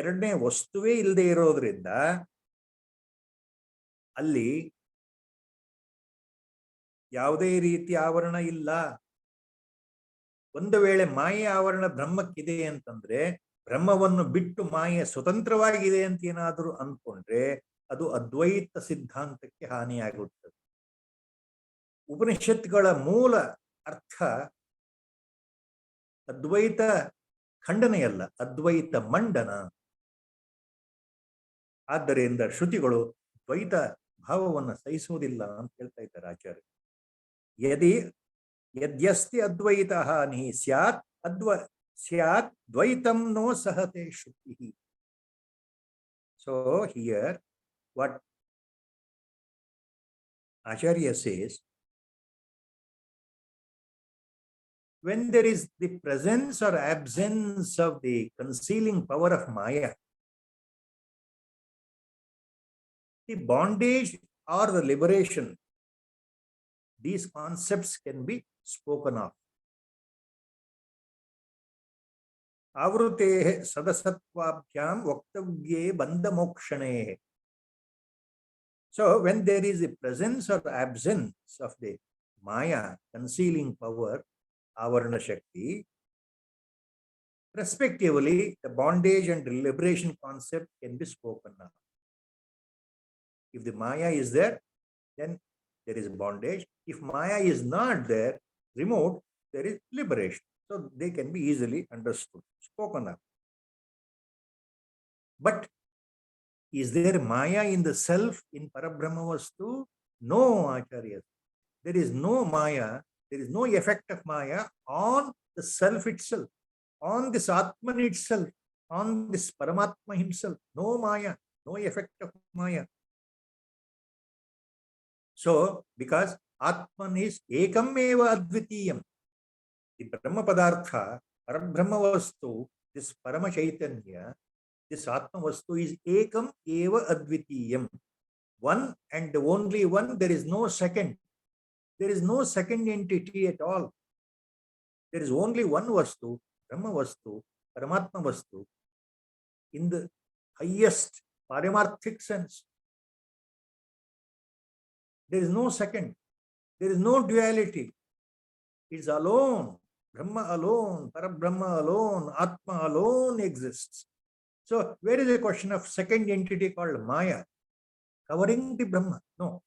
ಎರಡನೇ ವಸ್ತುವೇ ಇಲ್ಲದೆ ಇರೋದ್ರಿಂದ ಅಲ್ಲಿ ಯಾವುದೇ ರೀತಿಯ ಆವರಣ ಇಲ್ಲ. ಒಂದು ವೇಳೆ ಮಾಯೆ ಆವರಣ ಬ್ರಹ್ಮಕ್ಕಿದೆ ಅಂತಂದ್ರೆ, ಬ್ರಹ್ಮವನ್ನು ಬಿಟ್ಟು ಮಾಯೆ ಸ್ವತಂತ್ರವಾಗಿದೆ ಅಂತ ಏನಾದರೂ ಅಂದ್ಕೊಂಡ್ರೆ ಅದು ಅದ್ವೈತ ಸಿದ್ಧಾಂತಕ್ಕೆ ಹಾನಿಯಾಗುತ್ತದೆ. ಉಪನಿಷತ್ಗಳ ಮೂಲ ಅರ್ಥ ಅದ್ವೈತ ಖಂಡನೆಯಲ್ಲ, ಅದ್ವೈತ ಮಂಡನ. ಆದ್ದರಿಂದ ಶ್ರುತಿಗಳು ದ್ವೈತ ಭಾವವನ್ನು ಸಹಿಸುವುದಿಲ್ಲ ಅಂತ ಹೇಳ್ತಾ ಇದ್ದಾರೆ ಆಚಾರ್ಯ. ಯದ್ಯಸ್ತಿ ಅದ್ವೈತ ಹಾನಿ ಸ್ಯಾತ್ ಸ್ಯಾತ್ ದ್ವೈತಂ ನೋ ಸಹತೆ ಶ್ರುತಿ. So here what Acharya says, when there is the presence or absence of the concealing power of Maya, the bondage or the liberation, these concepts can be spoken of. Avrute sadasatvabhyam vaktavye bandhamokshane. So when there is a presence or absence of the Maya concealing power, Avarana Shakti, respectively, the bondage and liberation concept can be spoken of. If the Maya is there, then there is bondage. If Maya is not there, removed, there is liberation. So they can be easily understood, spoken of. But is there Maya in the self, in Parabrahma Vastu? No, Acharya. There is no Maya, there is no effect of Maya on the self itself, on this Atman itself, on this Paramatma himself. No Maya, no effect of Maya. So, because Atman is Ekam Eva Advitiyam, the Brahma Padartha, Parabrahma Vastu, this Parama Chaitanya, this Atma Vastu is Ekam Eva Advitiyam. One and only one, there is no second. There is no second entity at all. There is only one Vastu, Brahma Vastu, Paramatma Vastu, in the highest paramarthic sense. There is no second. There is no duality. It is alone. Brahma alone, Parabrahma alone, Atma alone exists. So, where is a question of second entity called Maya covering the Brahma? No.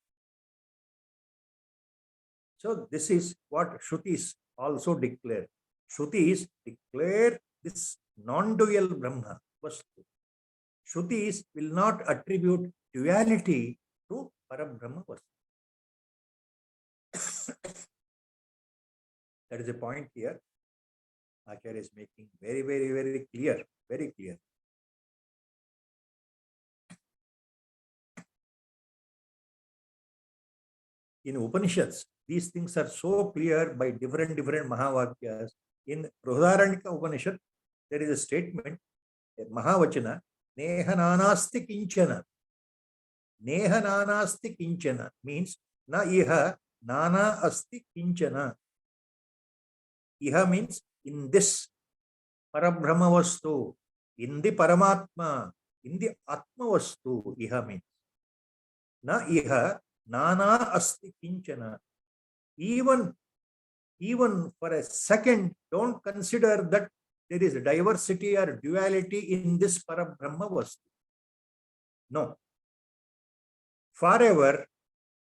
So, this is what Shrutis also declare. Shrutis declare this non-dual Brahma Vastu. Shrutis will not attribute duality to Parabrahma Vastu. That is a point here. Acharya is making very, very, very clear, very clear. In Upanishads, these things are so clear by different Mahavakyas. In Brihadaranyaka Upanishad, there is a statement, Mahavachana, Neha nanasti kinchana. Neha nanasti kinchana means na iha nana asti kinchana. Iha means in this Parabrahma vastu, in the Paramatma, in the Atma vastu, iha means. Na iha nana asti kinchana. Even for a second, don't consider that there is diversity or duality in this Parabrahma vastu. No. Forever,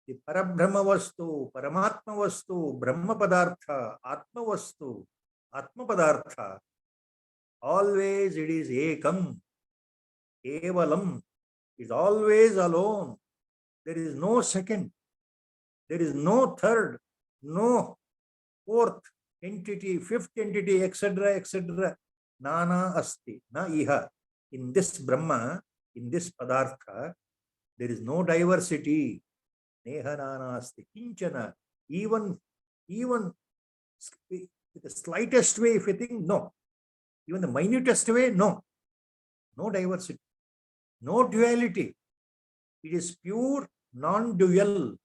the Parabrahma vastu, Paramatma vastu, Brahma padartha, Atma vastu, Atma padartha, always it is ekam, evalam, is always alone. There is no second, there is no third, no fourth entity, fifth entity, etc., etc. Nana asti, na iha. In this Brahma, in this Padartha, there is no diversity. Neha nana asti, kinchana. Even with the slightest way, if you think, no. Even the minutest way, no. No diversity. No duality. It is pure non-dual.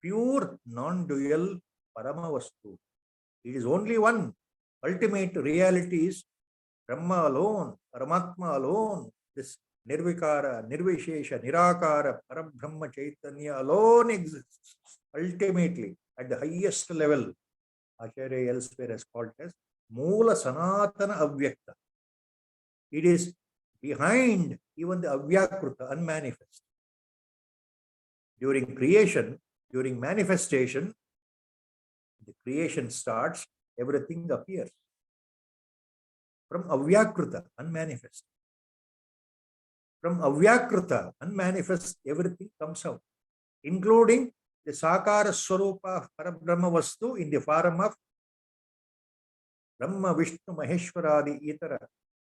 Pure non-dual Paramavastu. It is only one. Ultimate reality is Brahma alone, Paramatma alone. This Nirvikara, Nirvishesha, Nirakara, Parabrahma Chaitanya alone exists. Ultimately, at the highest level, Acharya elsewhere has called as Moola Sanatana Avyakta. It is behind even the Avyakruta, unmanifest. During creation, during manifestation, the creation starts, everything appears. From Avyakruta, unmanifest. From Avyakruta, unmanifest, everything comes out, including the Sakara Swarupa of Parabrahma Vastu in the form of Brahma, Vishnu, Maheshwaradi, Itara,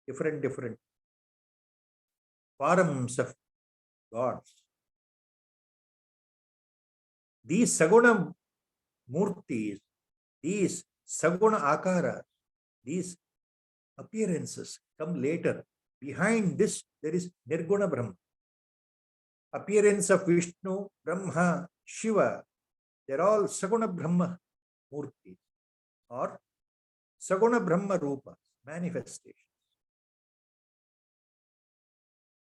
different forms of gods. These Saguna Murtis, these Saguna Akara, these appearances come later. Behind this, there is Nirguna Brahma. Appearance of Vishnu, Brahma, Shiva, they're all Saguna Brahma Murtis or Saguna Brahma Rupas, manifestations.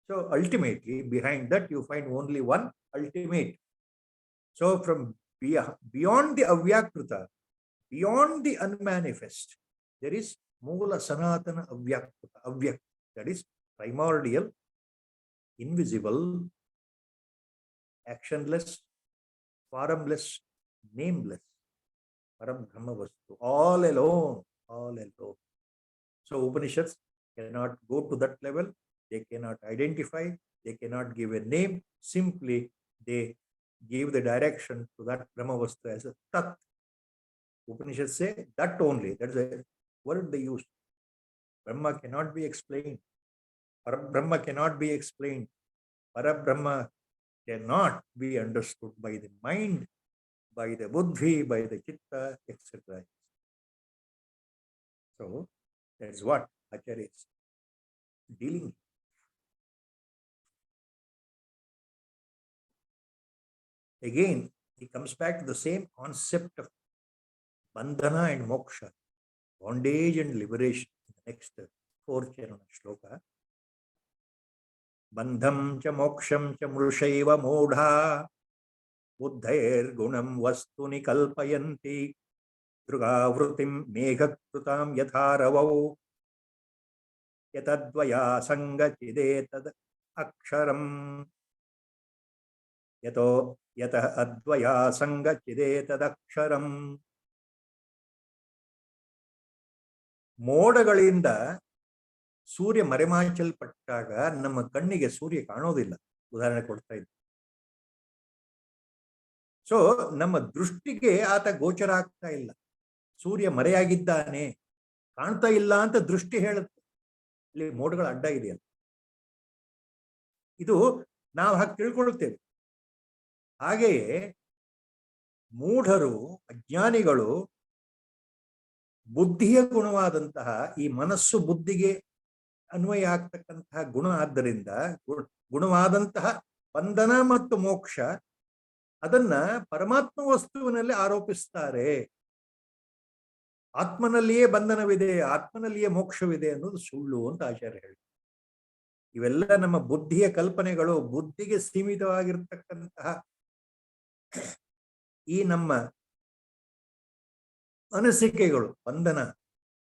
So ultimately, behind that, you find only one ultimate. So from beyond the Avyakruta, beyond the unmanifest, there is Moola Sanatana Avyakruta, Avyak, that is primordial, invisible, actionless, formless, nameless, Parabrahma Vastu, all alone, all alone. So Upanishads cannot go to that level, they cannot identify, they cannot give a name, simply they give the direction to that Brahma Vastu as a Tat. Upanishads say that only, that's a word they use. Brahma cannot be explained. Parabrahma cannot be explained. Parabrahma cannot be understood by the mind, by the buddhi, by the chitta, etc. So that's what Acharya is dealing with. Again, he comes back to the same concept of bandhana and moksha, bondage and liberation, in the next 4th Charana shloka. Bandham cha moksham cha mrushaiva modha buddhair gunam vastuni kalpayanti drugavrutim meghakrutam yatharavau yatadvaya sangachidetad aksharam yato yatah advaya sangachidetad aksharam. ಮೋಡಗಳಿಂದ ಸೂರ್ಯ ಮರೆಮಾಚಲ್ಪಟ್ಟಾಗ ನಮ್ಮ ಕಣ್ಣಿಗೆ ಸೂರ್ಯ ಕಾಣೋದಿಲ್ಲ. ಉದಾಹರಣೆ ಕೊಡ್ತಾ ಇದ್ದೆ. So ನಮ್ಮ ದೃಷ್ಟಿಗೆ ಆತ ಗೋಚರ ಆಗ್ತಾ ಇಲ್ಲ. ಸೂರ್ಯ ಮರೆಯಾಗಿದ್ದಾನೆ, ಕಾಣ್ತಾ ಇಲ್ಲ ಅಂತ ದೃಷ್ಟಿ ಹೇಳುತ್ತೆ. ಇಲ್ಲಿ ಮೋಡಗಳ ಅಡ್ಡ ಇದೆಯಲ್ಲ, ಇದು ನಾವು ಹಾಗೆ ತಿಳ್ಕೊಳ್ತೇವೆ. ಹಾಗೆಯೇ ಮೂಢರು, ಅಜ್ಞಾನಿಗಳು ಬುದ್ಧಿಯ ಗುಣವಾದಂತಹ ಈ ಮನಸ್ಸು ಬುದ್ಧಿಗೆ ಅನ್ವಯ ಆಗ್ತಕ್ಕಂತಹ ಗುಣ ಆದ್ದರಿಂದ ಗುಣವಾದಂತಹ ಬಂಧನ ಮತ್ತು ಮೋಕ್ಷ ಅದನ್ನ ಪರಮಾತ್ಮ ವಸ್ತುವಿನಲ್ಲಿ ಆರೋಪಿಸ್ತಾರೆ. ಆತ್ಮನಲ್ಲಿಯೇ ಬಂಧನವಿದೆ, ಆತ್ಮನಲ್ಲಿಯೇ ಮೋಕ್ಷವಿದೆ ಅನ್ನೋದು ಸುಳ್ಳು ಅಂತ ಆಚಾರ್ಯ ಹೇಳಿ. ಇವೆಲ್ಲ ನಮ್ಮ ಬುದ್ಧಿಯ ಕಲ್ಪನೆಗಳು, ಬುದ್ಧಿಗೆ ಸೀಮಿತವಾಗಿರ್ತಕ್ಕಂತಹ ಈ ನಮ್ಮ ಅನಿಸಿಕೆಗಳು. ಬಂಧನ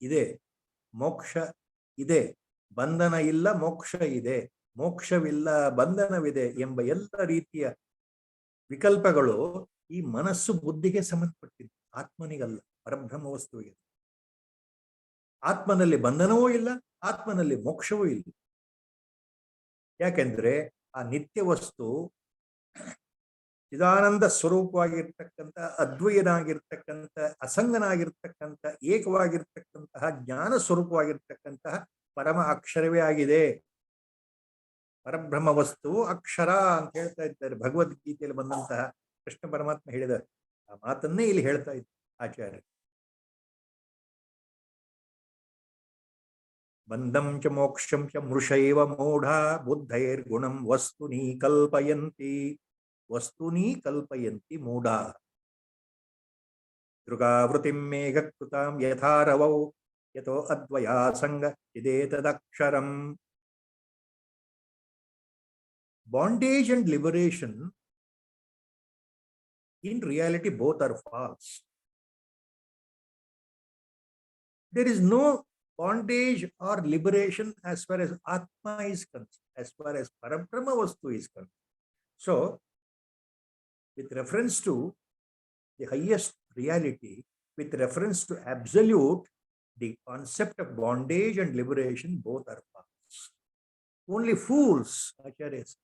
ಇದೆ, ಮೋಕ್ಷ ಇದೆ, ಬಂಧನ ಇಲ್ಲ, ಮೋಕ್ಷ ಇದೆ, ಮೋಕ್ಷವಿಲ್ಲ, ಬಂಧನವಿದೆ ಎಂಬ ಎಲ್ಲ ರೀತಿಯ ವಿಕಲ್ಪಗಳು ಈ ಮನಸ್ಸು ಬುದ್ಧಿಗೆ ಸಂಬಂಧಪಟ್ಟಿದೆ, ಆತ್ಮನಿಗಲ್ಲ, ಪರಬ್ರಹ್ಮ ವಸ್ತುವಿಗೆ. ಆತ್ಮನಲ್ಲಿ ಬಂಧನವೂ ಇಲ್ಲ, ಆತ್ಮನಲ್ಲಿ ಮೋಕ್ಷವೂ ಇಲ್ಲ. ಯಾಕೆಂದ್ರೆ ಆ ನಿತ್ಯ ವಸ್ತು ಚಿದಾನಂದ ಸ್ವರೂಪವಾಗಿರ್ತಕ್ಕಂಥ, ಅದ್ವೈಯನಾಗಿರ್ತಕ್ಕಂಥ, ಅಸಂಗನಾಗಿರ್ತಕ್ಕಂಥ, ಏಕವಾಗಿರ್ತಕ್ಕಂತಹ ಜ್ಞಾನ ಸ್ವರೂಪವಾಗಿರ್ತಕ್ಕಂತಹ ಪರಮ ಅಕ್ಷರವೇ ಆಗಿದೆ. ಪರಬ್ರಹ್ಮ ವಸ್ತು ಅಕ್ಷರ ಅಂತ ಹೇಳ್ತಾ ಇದ್ದಾರೆ. ಭಗವದ್ಗೀತೆಯಲ್ಲಿ ಬಂದಂತಹ ಕೃಷ್ಣ ಪರಮಾತ್ಮ ಹೇಳಿದ ಆ ಮಾತನ್ನೇ ಇಲ್ಲಿ ಹೇಳ್ತಾ ಇದ್ದಾರೆ ಆಚಾರ್ಯ. ಬಂಧಂ ಚ ಮೋಕ್ಷಂ ಚ ಮೃಷೈವ ಮೂಢ ಬುದ್ಧೈರ್ಗುಣಂ ವಸ್ತುನಿ ಕಲ್ಪಯಂತಿ, ವಸ್ತುನಿ ಕಲ್ಪಯಂತಿ ಮೂಢ. ದೃಗಾವೃತಿಂ ಮೇಘಕೃತಾಂ ಯಥಾರವೌ ಯತೋ ಅದ್ವಯಾಸಂಗ ಚಿದೇತದಕ್ಷರಂ. Bondage and liberation, in reality, both are false. There is no bondage or liberation as far as Atma is concerned, as far as Parabrahma Vastu is concerned. So, with reference to the highest reality, with reference to absolute, the concept of bondage and liberation, both are false. Only fools, Acharya says.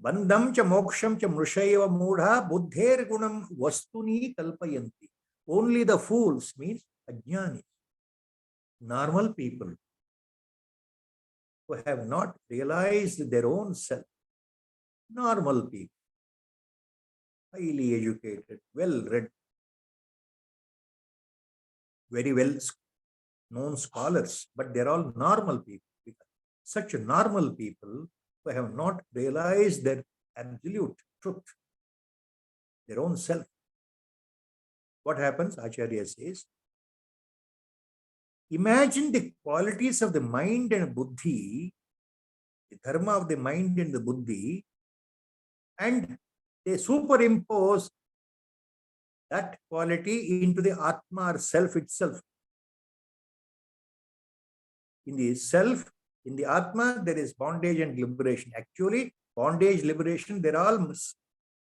Bandham cha moksham cha mrushaiva moodha buddher gunam vastuni kalpayanti. Only the fools, means ajnani, normal people who have not realized their own self, normal people, highly educated, well read, very well known scholars, but they're all normal people. Such normal people who have not realized their absolute truth, their own self. What happens? Acharya says, imagine the qualities of the mind and buddhi, the dharma of the mind and the buddhi, and they superimpose that quality into the Atma or self itself. In the self, in the Atma, there is bondage and liberation. Actually, bondage, liberation, they're all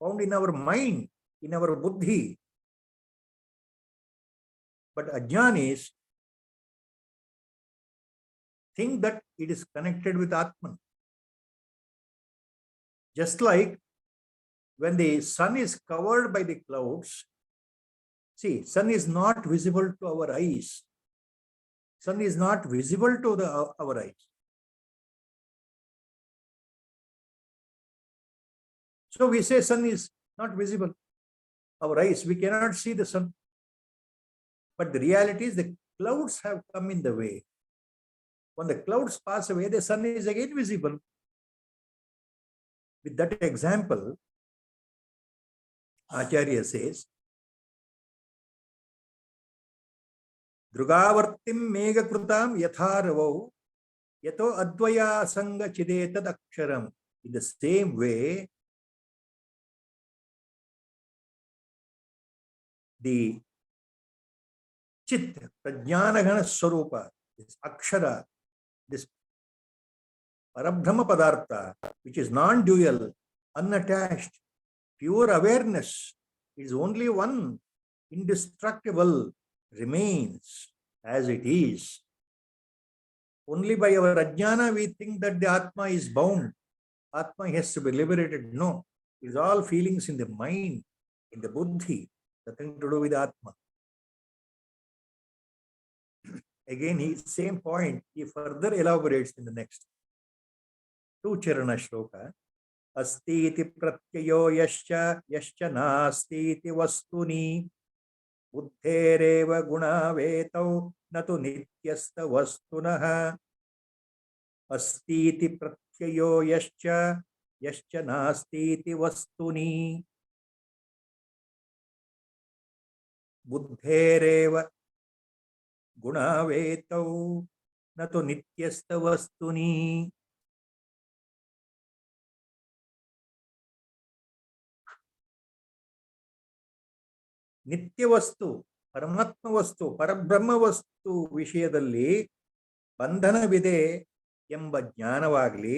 found in our mind, in our buddhi. But ajnanis think that it is connected with Atman. Just like when the sun is covered by the clouds, see, sun is not visible to our eyes. Sun is not visible to our eyes. So we say sun is not visible. Our eyes, we cannot see the sun. But the reality is the clouds have come in the way. When the clouds pass away, the sun is again visible. With that example, Acharya says, Drugavartim megakrutam yatharavau yato advaya sanga chidetad aksharam. In the same way, the chit, prajnanagana swarupa, this akshara, this parabhrama padartha, which is non-dual, unattached, pure awareness, is only one, indestructible, remains as it is. Only by our ajnana we think that the Atma is bound. Atma has to be liberated. No, it is all feelings in the mind, in the buddhi, nothing to do with Atma. Again, same point, he further elaborates in the next 2 charana shloka. Astiti pratyayo yascha nastiti vastuni ಬುದ್ಧೇರೇವ ಗುಣವೇತೌ ನತು ನಿತ್ಯಸ್ಥ ವಸ್ತುನಃ ಅಸ್ತೀತಿ ಪ್ರತ್ಯಯೋ ಯಶ್ಚ ಯಶ್ಚ ನಾಸ್ತೀತಿ ವಸ್ತುನಿ. ಬುದ್ಧೇರೇವ ಗುಣವೇತೌ ನತು ನಿತ್ಯಸ್ಥ ವಸ್ತುನಿ. ನಿತ್ಯ ವಸ್ತು, ಪರಮಾತ್ಮ ವಸ್ತು, ಪರಬ್ರಹ್ಮ ವಸ್ತು ವಿಷಯದಲ್ಲಿ ಬಂಧನವಿದೆ ಎಂಬ ಜ್ಞಾನವಾಗಲಿ,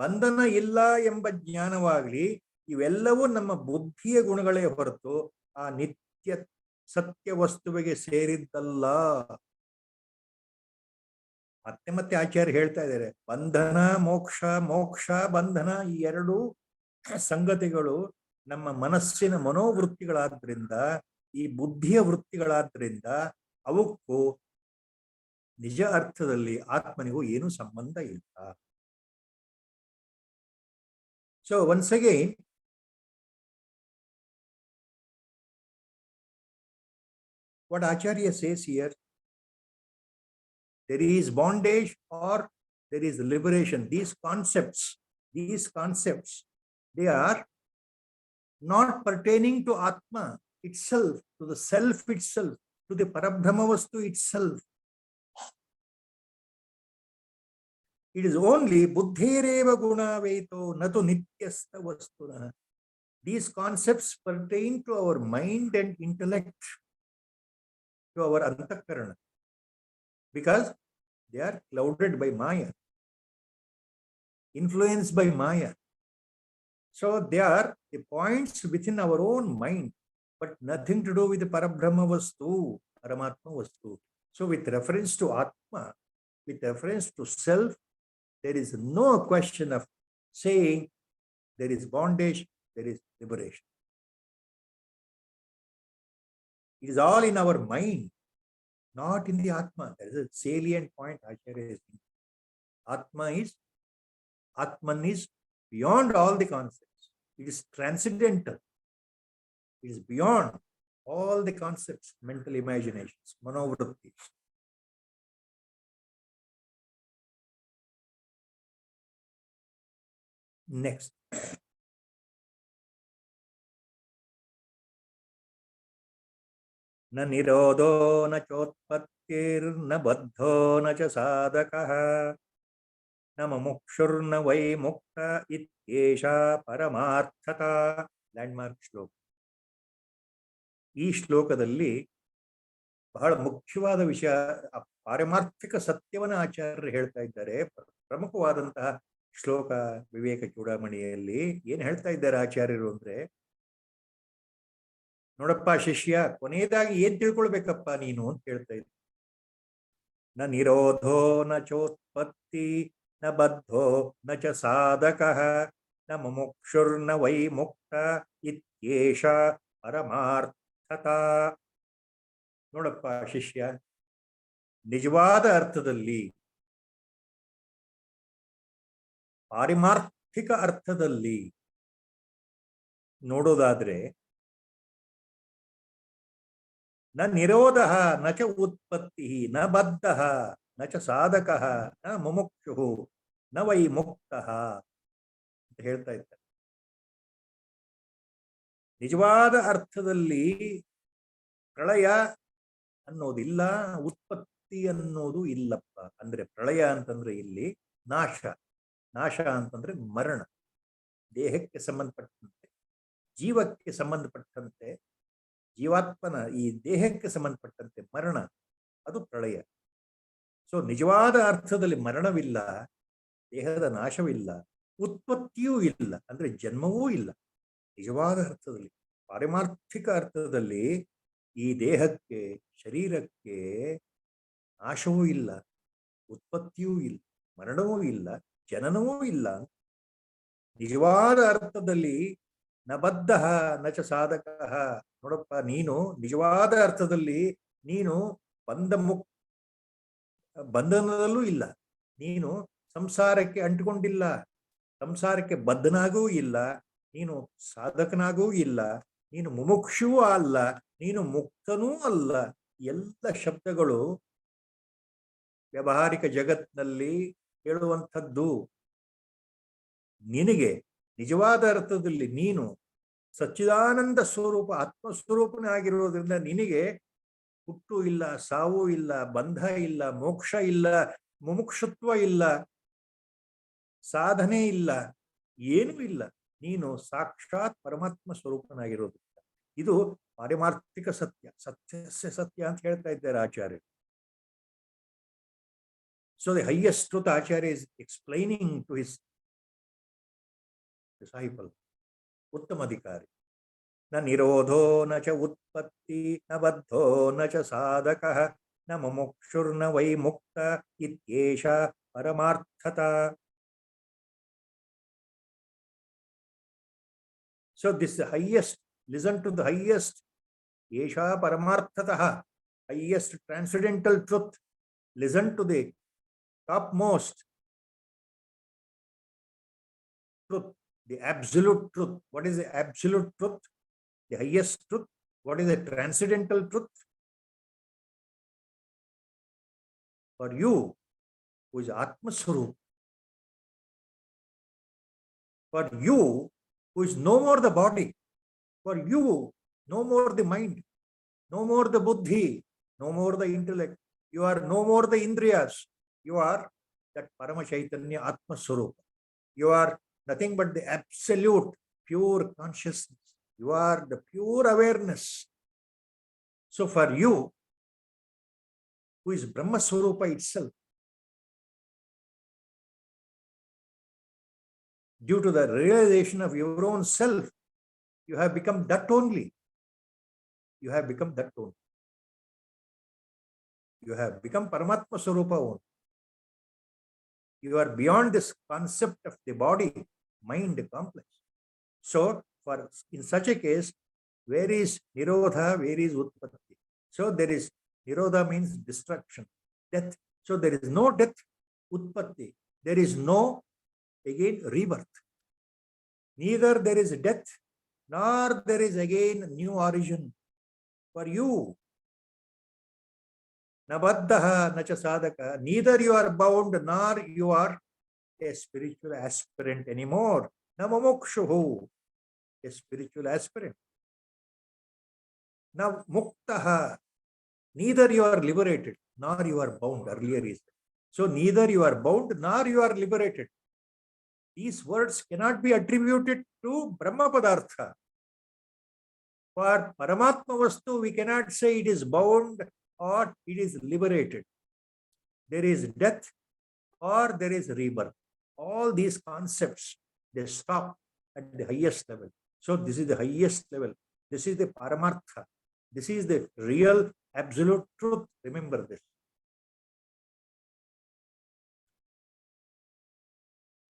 ಬಂಧನ ಇಲ್ಲ ಎಂಬ ಜ್ಞಾನವಾಗಲಿ, ಇವೆಲ್ಲವೂ ನಮ್ಮ ಬುದ್ಧಿಯ ಗುಣಗಳೇ ಹೊರತು ಆ ನಿತ್ಯ ಸತ್ಯ ವಸ್ತುವಿಗೆ ಸೇರಿದ್ದಲ್ಲ. ಮತ್ತೆ ಮತ್ತೆ ಆಚಾರ್ಯ ಹೇಳ್ತಾ ಇದ್ದಾರೆ, ಬಂಧನ ಮೋಕ್ಷ, ಮೋಕ್ಷ ಬಂಧನ, ಈ ಎರಡು ಸಂಗತಿಗಳು ನಮ್ಮ ಮನಸ್ಸಿನ ಮನೋವೃತ್ತಿಗಳಾದ್ರಿಂದ, ಈ ಬುದ್ಧಿಯ ವೃತ್ತಿಗಳಾದ್ರಿಂದ ಅವಕ್ಕೂ ನಿಜ ಅರ್ಥದಲ್ಲಿ ಆತ್ಮನಿಗೂ ಏನು ಸಂಬಂಧ ಇಲ್ಲ. So once again, what Acharya says here, there is bondage or there is liberation. These concepts, they are not pertaining to Atma itself, to the self itself, to the Parabrahma Vastu itself. It is only buddhereva guna veto natu nityastha vastuna. These concepts pertain to our mind and intellect, to our antakarana, because they are clouded by Maya, influenced by Maya. So they are the points within our own mind, but nothing to do with the Parabrahma Vastu, Paramatma Vastu. So with reference to Atma, with reference to self, there is no question of saying there is bondage, there is liberation. It is all in our mind, not in the Atma. That is a salient point Acharya is saying. Atman is beyond all the concepts. It is transcendental. It is beyond all the concepts, mental imaginations, manovrittis. Next. न निरोधो न चोत्पत्तिर्न बद्धो न च साधकः न मुमुक्षुर्न वै मुक्त इत्येषा परमार्थता. Landmark ಶ್ಲೋಕ. ಈ ಶ್ಲೋಕದಲ್ಲಿ ಬಹಳ ಮುಖ್ಯವಾದ ವಿಷಯ, ಪಾರಮಾರ್ಥಿಕ ಸತ್ಯವನ್ನು ಆಚಾರ್ಯರು ಹೇಳ್ತಾ ಇದ್ದಾರೆ. ಪ್ರಮುಖವಾದಂತಹ ಶ್ಲೋಕ ವಿವೇಕ ಚೂಡಾಮಣಿಯಲ್ಲಿ ಏನ್ ಹೇಳ್ತಾ ಇದ್ದಾರೆ ಆಚಾರ್ಯರು ಅಂದ್ರೆ, ನೋಡಪ್ಪ ಶಿಷ್ಯ, ಕೊನೆಯದಾಗಿ ಏನ್ ತಿಳ್ಕೊಳ್ಬೇಕಪ್ಪ ನೀನು ಅಂತ ಹೇಳ್ತಾ ಇದ್ದ. ನ ನಿರೋಧೋ ನ ಚೋತ್ಪತ್ತಿ ನ ಬದ್ಧೋ ನ ಚ ಸಾಧಕಃ ನ ಮುಮುಕ್ಷುರ್ನ ವೈ ಮುಕ್ತ ಇತ್ಯೇಷ ಪರಮಾರ್ಥತಾ. ನೋಡಪ್ಪ ಶಿಷ್ಯ, ನಿಜವಾದ ಅರ್ಥದಲ್ಲಿ, ಪಾರಮಾರ್ಥಿಕ ಅರ್ಥದಲ್ಲಿ ನೋಡೋದಾದ್ರೆ, ನ ನಿರೋಧ ನ ಚ ಉತ್ಪತ್ತಿ ನ ಬದ್ಧ ನ ಚ ಸಾಧಕ ನ ಮುಮುಕ್ಷು ನ ವೈ ಮುಕ್ತ ಅಂತ ಹೇಳ್ತಾ ಇದ್ದಾರೆ. ನಿಜವಾದ ಅರ್ಥದಲ್ಲಿ ಪ್ರಳಯ ಅನ್ನೋದಿಲ್ಲ, ಉತ್ಪತ್ತಿ ಅನ್ನೋದು ಇಲ್ಲಪ್ಪ. ಅಂದ್ರೆ ಪ್ರಳಯ ಅಂತಂದ್ರೆ ಇಲ್ಲಿ ನಾಶ, ನಾಶ ಅಂತಂದ್ರೆ ಮರಣ. ದೇಹಕ್ಕೆ ಸಂಬಂಧಪಟ್ಟಂತೆ, ಜೀವಕ್ಕೆ ಸಂಬಂಧಪಟ್ಟಂತೆ, ಜೀವಾತ್ಮನ ಈ ದೇಹಕ್ಕೆ ಸಂಬಂಧಪಟ್ಟಂತೆ ಮರಣ, ಅದು ಪ್ರಳಯ. ಸೊ ನಿಜವಾದ ಅರ್ಥದಲ್ಲಿ ಮರಣವಿಲ್ಲ, ದೇಹದ ನಾಶವಿಲ್ಲ, ಉತ್ಪತ್ತಿಯೂ ಇಲ್ಲ, ಅಂದ್ರೆ ಜನ್ಮವೂ ಇಲ್ಲ. ನಿಜವಾದ ಅರ್ಥದಲ್ಲಿ, ಪಾರಮಾರ್ಥಿಕ ಅರ್ಥದಲ್ಲಿ ಈ ದೇಹಕ್ಕೆ, ಶರೀರಕ್ಕೆ ನಾಶವೂ ಇಲ್ಲ, ಉತ್ಪತ್ತಿಯೂ ಇಲ್ಲ, ಮರಣವೂ ಇಲ್ಲ, ಜನನವೂ ಇಲ್ಲ. ನಿಜವಾದ ಅರ್ಥದಲ್ಲಿ ನ ಬದ್ಧ ನ ಚ ಸಾಧಕ. ನೋಡಪ್ಪ, ನೀನು ನಿಜವಾದ ಅರ್ಥದಲ್ಲಿ ನೀನು ಬಂಧನದಲ್ಲೂ ಇಲ್ಲ, ನೀನು ಸಂಸಾರಕ್ಕೆ ಅಂಟಿಕೊಂಡಿಲ್ಲ, ಸಂಸಾರಕ್ಕೆ ಬದ್ಧನಾಗೂ ಇಲ್ಲ, ನೀನು ಸಾಧಕನಾಗೂ ಇಲ್ಲ, ನೀನು ಮುಮುಕ್ಷುವೂ ಅಲ್ಲ, ನೀನು ಮುಕ್ತನೂ ಅಲ್ಲ. ಎಲ್ಲ ಶಬ್ದಗಳು ವ್ಯಾವಹಾರಿಕ ಜಗತ್ತಿನಲ್ಲಿ ಹೇಳುವಂಥದ್ದು. ನಿನಗೆ ನಿಜವಾದ ಅರ್ಥದಲ್ಲಿ ನೀನು ಸಚ್ಚಿದಾನಂದ ಸ್ವರೂಪ ಆತ್ಮಸ್ವರೂಪನೇ ಆಗಿರೋದ್ರಿಂದ ನಿನಗೆ ಹುಟ್ಟು ಇಲ್ಲ, ಸಾವು ಇಲ್ಲ, ಬಂಧ ಇಲ್ಲ, ಮೋಕ್ಷ ಇಲ್ಲ, ಮುಮುಕ್ಷುತ್ವ ಇಲ್ಲ, ಸಾಧನೆ ಇಲ್ಲ, ಏನೂ ಇಲ್ಲ. ನೀನು ಸಾಕ್ಷಾತ್ ಪರಮಾತ್ಮ ಸ್ವರೂಪನಾಗಿರೋದ್ರಿಂದ ಇದು ಪಾರಮಾರ್ಥಿಕ ಸತ್ಯ, ಸತ್ಯಸ್ಯ ಸತ್ಯ ಅಂತ ಹೇಳ್ತಾ ಇದ್ದಾರೆ ಆಚಾರ್ಯ. So the highest truth Acharya is explaining to his disciple, ಉತ್ತಮಾಧಿಕಾರಿ. ನ ನಿರೋಧೋ ನ ಚ ಉತ್ಪತ್ತಿ ನ ಬದ್ಧೋ ನ ಚ ಸಾಧಕಃ ನ ಮುಮುಕ್ಷುರ್ನ ವೈ ಮುಕ್ತ ಇತ್ಯೇಷ ಪರಮಾರ್ಥತ. So this highest, listen to the highest, esha paramarthatah, highest transcendental truth. Listen to the topmost truth, the absolute truth. What is the absolute truth? The highest truth. What is the transcendental truth? For you, who is Atma Swarup, for you, who is no more the body, for you, no more the mind, no more the buddhi, no more the intellect, you are no more the indriyas, you are that Parama Chaitanya Atma Swarupa. You are nothing but the absolute pure consciousness. You are the pure awareness. So for you, who is Brahma Swarupa itself, due to the realization of your own self, you have become that only. You have become that only. You have become Paramatma Swarupa only. You are beyond this concept of the body, mind complex. So, in such a case, where is Nirodha, where is Utpatti? So, there is Nirodha means destruction, death. So, there is no death, Utpatti. There is no, again, rebirth. Neither there is death, nor there is again new origin. For you, na baddha na cha sadhaka, neither you are bound nor you are a spiritual aspirant anymore. Na mumukshuhu, a spiritual aspirant. Na muktaha, neither you are liberated nor you are bound. Earlier is so neither you are bound nor you are liberated. These words cannot be attributed to Brahma Padartha. For Paramatma Vastu, we cannot say it is bound or it is liberated. There is death or there is rebirth. All these concepts, they stop at the highest level. So this is the highest level. This is the Paramartha. This is the real absolute truth. Remember this.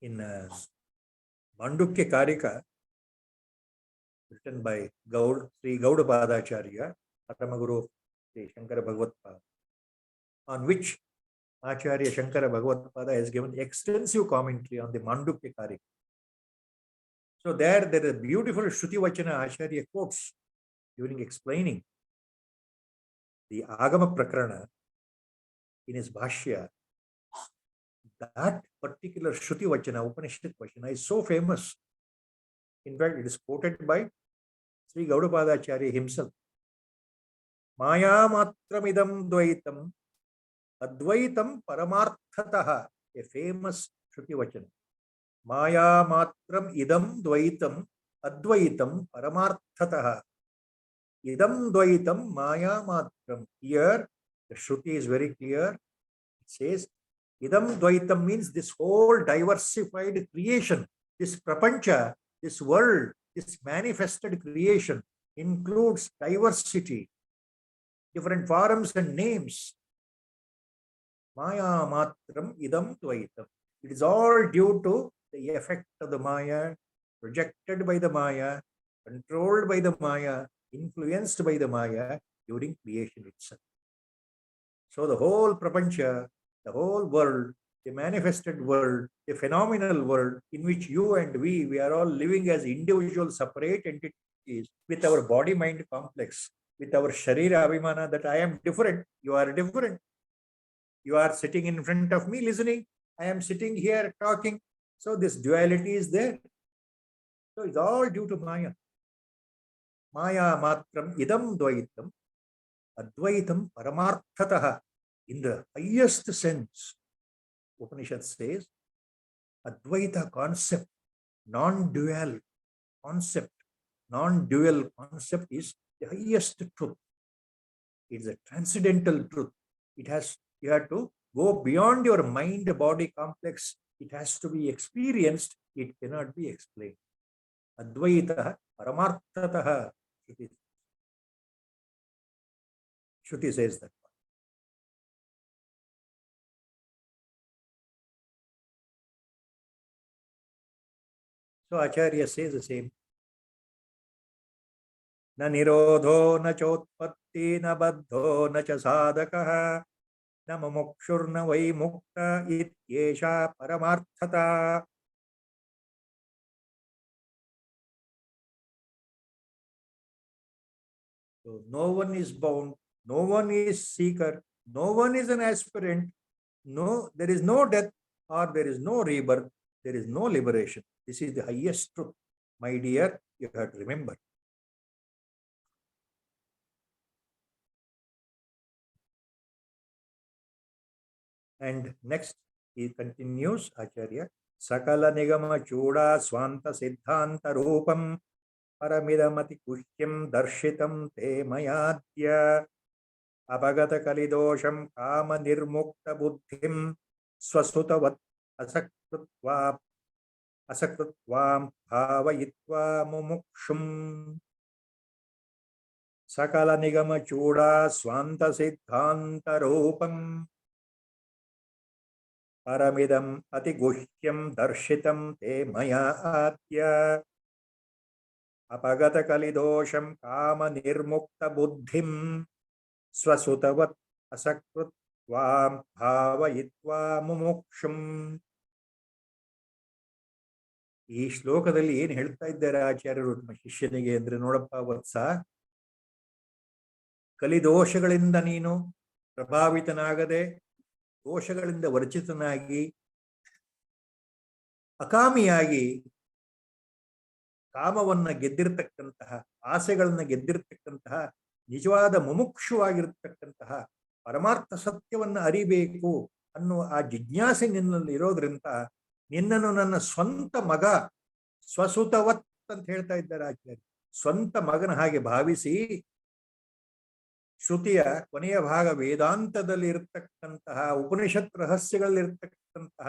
In Mandukya Karika, written by Sri Gaudapadacharya, Paramaguru Sri Shankara Bhagavatpada, on which Acharya Shankara Bhagavatpada has given extensive commentary on the Mandukya Karika. So there is a beautiful Shruti Vachana Acharya quotes during explaining the Agama Prakarana in his Bhashya. That particular Shruti Vachana, Upanishad Vachana, is so famous. In fact, it is quoted by Sri Gaudapadacharya himself. Maya matramidam dvaitam advaitam paramarthataha, a famous Shruti Vachana. Maya matram idam dvaitam advaitam paramarthataha. Idam dvaitam maya matram. Here, the Shruti is very clear. It says, Idam dvaitam means this whole diversified creation, this prapancha, this world, this manifested creation includes diversity, different forms and names. Maya matram idam dvaitam. It is all due to the effect of the Maya, projected by the Maya, controlled by the Maya, influenced by the Maya during creation itself. So the whole prapancha, the whole world, the manifested world, the phenomenal world in which you and we are all living as individual separate entities, is with our body-mind complex, with our Sharira Abhimana that I am different, you are different. You are sitting in front of me listening, I am sitting here talking. So this duality is there. So it's all due to Maya. Maya matram idam dvaitam, advaitam paramarthataha. In the highest sense, Upanishad says, Advaita concept, non-dual concept, non-dual concept is the highest truth. It's a transcendental truth. It has, you have to go beyond your mind-body complex. It has to be experienced. It cannot be explained. Advaita paramarthataha. Shruti says that. So Acharya says the same. Na nirodho na chotpatti na baddho na cha sadhakaha na mumukshurna vai mukta ityesha paramarthata. So no one is bound, no one is seeker, no one is an aspirant, no, there is no death or there is no rebirth, there is no liberation. This is the highest truth. My dear, you have to remember. And next he continues, Acharya, Sakala Nigama Chuda Swanta Siddhanta Rupam Paramidamati Kushyam Darshitam Te Mayadya Abhagata Kalidosham Kama Nirmukta Buddhim Swasutavat Asakrutva Asakrutvam Bhavayitva Mumukshum Sakala Nigama Chuda Swanta Siddhanta Rupam Paramidam Atiguhyam Darshitam Te Maya Adya Apagata Kalidosham Kama Nirmukta Buddhim Swasutavat Asakrutvam Bhavayitva Mumukshum. ಈ ಶ್ಲೋಕದಲ್ಲಿ ಏನು ಹೇಳ್ತಾ ಇದ್ದಾರೆ ಆಚಾರ್ಯರು ನಮ್ಮ ಶಿಷ್ಯನಿಗೆ ಅಂದ್ರೆ, ನೋಡಪ್ಪ ವತ್ಸ, ಕಲಿದೋಷಗಳಿಂದ ನೀನು ಪ್ರಭಾವಿತನಾಗದೆ ದೋಷಗಳಿಂದ ವರ್ಜಿತನಾಗಿ ಅಕಾಮಿಯಾಗಿ ಕಾಮವನ್ನ ಗೆದ್ದಿರ್ತಕ್ಕಂತಹ, ಆಸೆಗಳನ್ನ ಗೆದ್ದಿರ್ತಕ್ಕಂತಹ ನಿಜವಾದ ಮುಮುಕ್ಷುವಾಗಿರ್ತಕ್ಕಂತಹ ಪರಮಾರ್ಥ ಸತ್ಯವನ್ನ ಅರಿಬೇಕು ಅನ್ನುವ ಆ ಜಿಜ್ಞಾಸೆ ನಿನ್ನಲ್ಲಿ ಇರೋದ್ರಿಂದ ನಿನ್ನನ್ನು ನನ್ನ ಸ್ವಂತ ಮಗ, ಸ್ವಸುತವತ್ ಅಂತ ಹೇಳ್ತಾ ಇದ್ದಾರೆ ಆಚಾರ್ಯ, ಸ್ವಂತ ಮಗನ ಹಾಗೆ ಭಾವಿಸಿ ಶ್ರುತಿಯ ಕೊನೆಯ ಭಾಗ ವೇದಾಂತದಲ್ಲಿ ಇರತಕ್ಕಂತಹ ಉಪನಿಷತ್ ರಹಸ್ಯಗಳಲ್ಲಿರ್ತಕ್ಕಂತಹ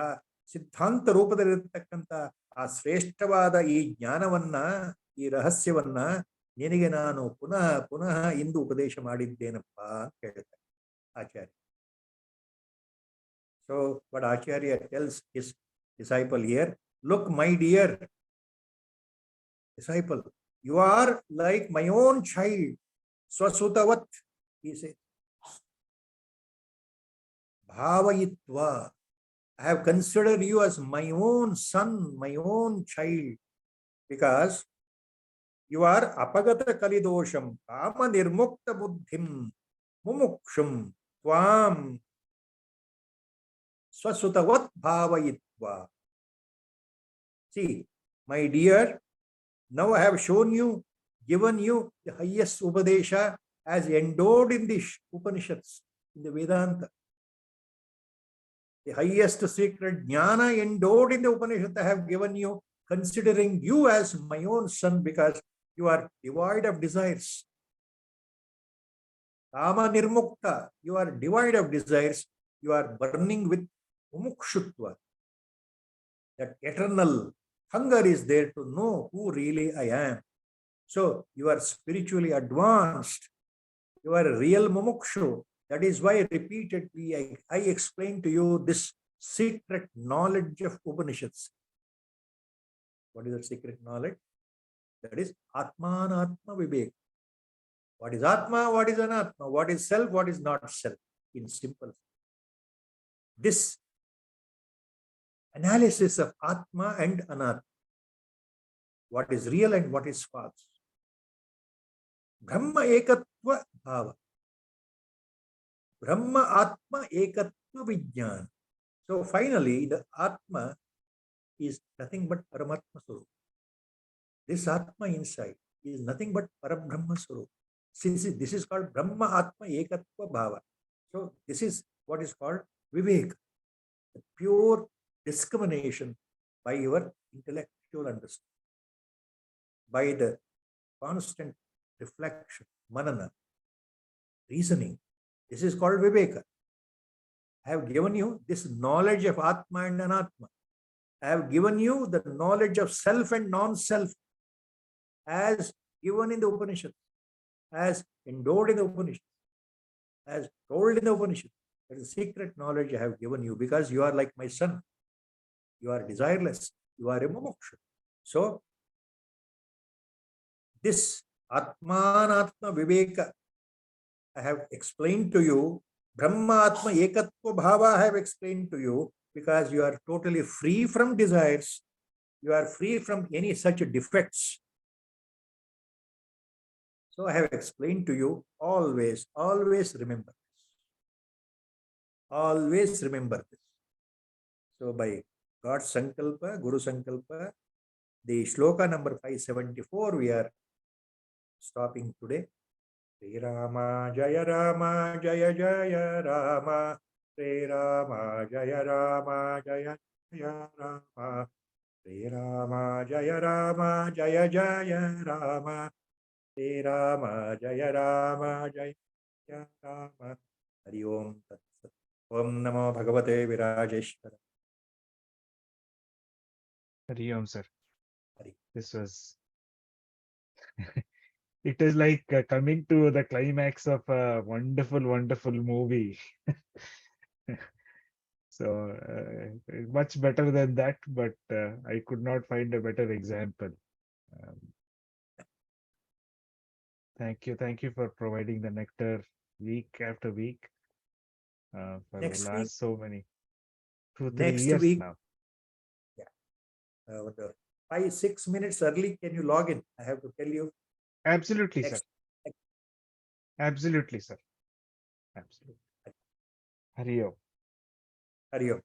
ಸಿದ್ಧಾಂತ ರೂಪದಲ್ಲಿರ್ತಕ್ಕಂತಹ ಆ ಶ್ರೇಷ್ಠವಾದ ಈ ಜ್ಞಾನವನ್ನ, ಈ ರಹಸ್ಯವನ್ನ ನಿನಗೆ ನಾನು ಪುನಃ ಪುನಃ ಇಂದು ಉಪದೇಶ ಮಾಡಿದ್ದೇನಪ್ಪ ಅಂತ ಹೇಳ್ತಾರೆ ಆಚಾರ್ಯ. So but Acharya tells his disciple here, look my dear disciple, you are like my own child, swasutavat, he says, bhavayitva, I have considered you as my own son, my own child, because you are apagata kalidosham kama nirmukta buddhim mumukshum tvam swasutavat bhavayitva. See, my dear, now I have shown you, given you the highest Upadesha as endowed in the Upanishads, in the Vedanta. The highest secret Jnana endowed in the Upanishad I have given you, considering you as my own son, because you are devoid of desires. Kama nirmukta, you are devoid of desires, you are burning with mumukshutva. That eternal hunger is there to know who really I am. So you are spiritually advanced. You are a real mumukshu. That is why repeatedly I explain to you this secret knowledge of Upanishads. What is that secret knowledge? That is Atmanatma Viveka. What is Atma? What is Anatma? What is self? What is not self? In simple. This analysis of Atma and Anatma, what is real and what is false, Brahma ekatva bhava. Brahma Atma ekatva vijnana. So finally, the Atma is nothing but Paramatma Swarup. This Atma inside is nothing but Parabrahma Swarup. Since this is called Brahma Atma ekatva bhava. So this is what is called Viveka, the pure discrimination by your intellectual understanding, by the constant reflection, manana, reasoning. This is called Viveka. I have given you this knowledge of Atma and Anatma. I have given you the knowledge of self and non-self as given in the Upanishad, as endowed in the Upanishad, as told in the Upanishad. That is secret knowledge I have given you because you are like my son. You are desireless. You are a mumuksha. So, this Atmanatma Viveka I have explained to you. Brahma Atma Ekatva Bhava I have explained to you because you are totally free from desires. You are free from any such defects. So I have explained to you, always remember this. Always remember this. So by God's Sankalpa, Guru Sankalpa, the shloka number 574, we are stopping today. Sri Rama Jaya Rama Jaya Jaya Rama. Sri Rama Jaya Rama Jaya Jaya Rama. Sri Rama Jaya Rama Jaya Jaya Rama. Sri Rama Jaya Rama Jaya Jaya Rama. Hari Om Tat Sat. Om Namo Bhagavate Virajeshwara. Hari Om, sir. Hari. This was. It is like coming to the climax of a wonderful, wonderful movie. So much better than that, but I could not find a better example. Um, thank you for providing the nectar week after week for the Next week, last so many 2-3 next years week, now. yeah, 5-6 minutes early. Can you log in? I have to tell you. Absolutely, sir. Next. Absolutely, sir. Absolutely. Hari Om. Hari Om.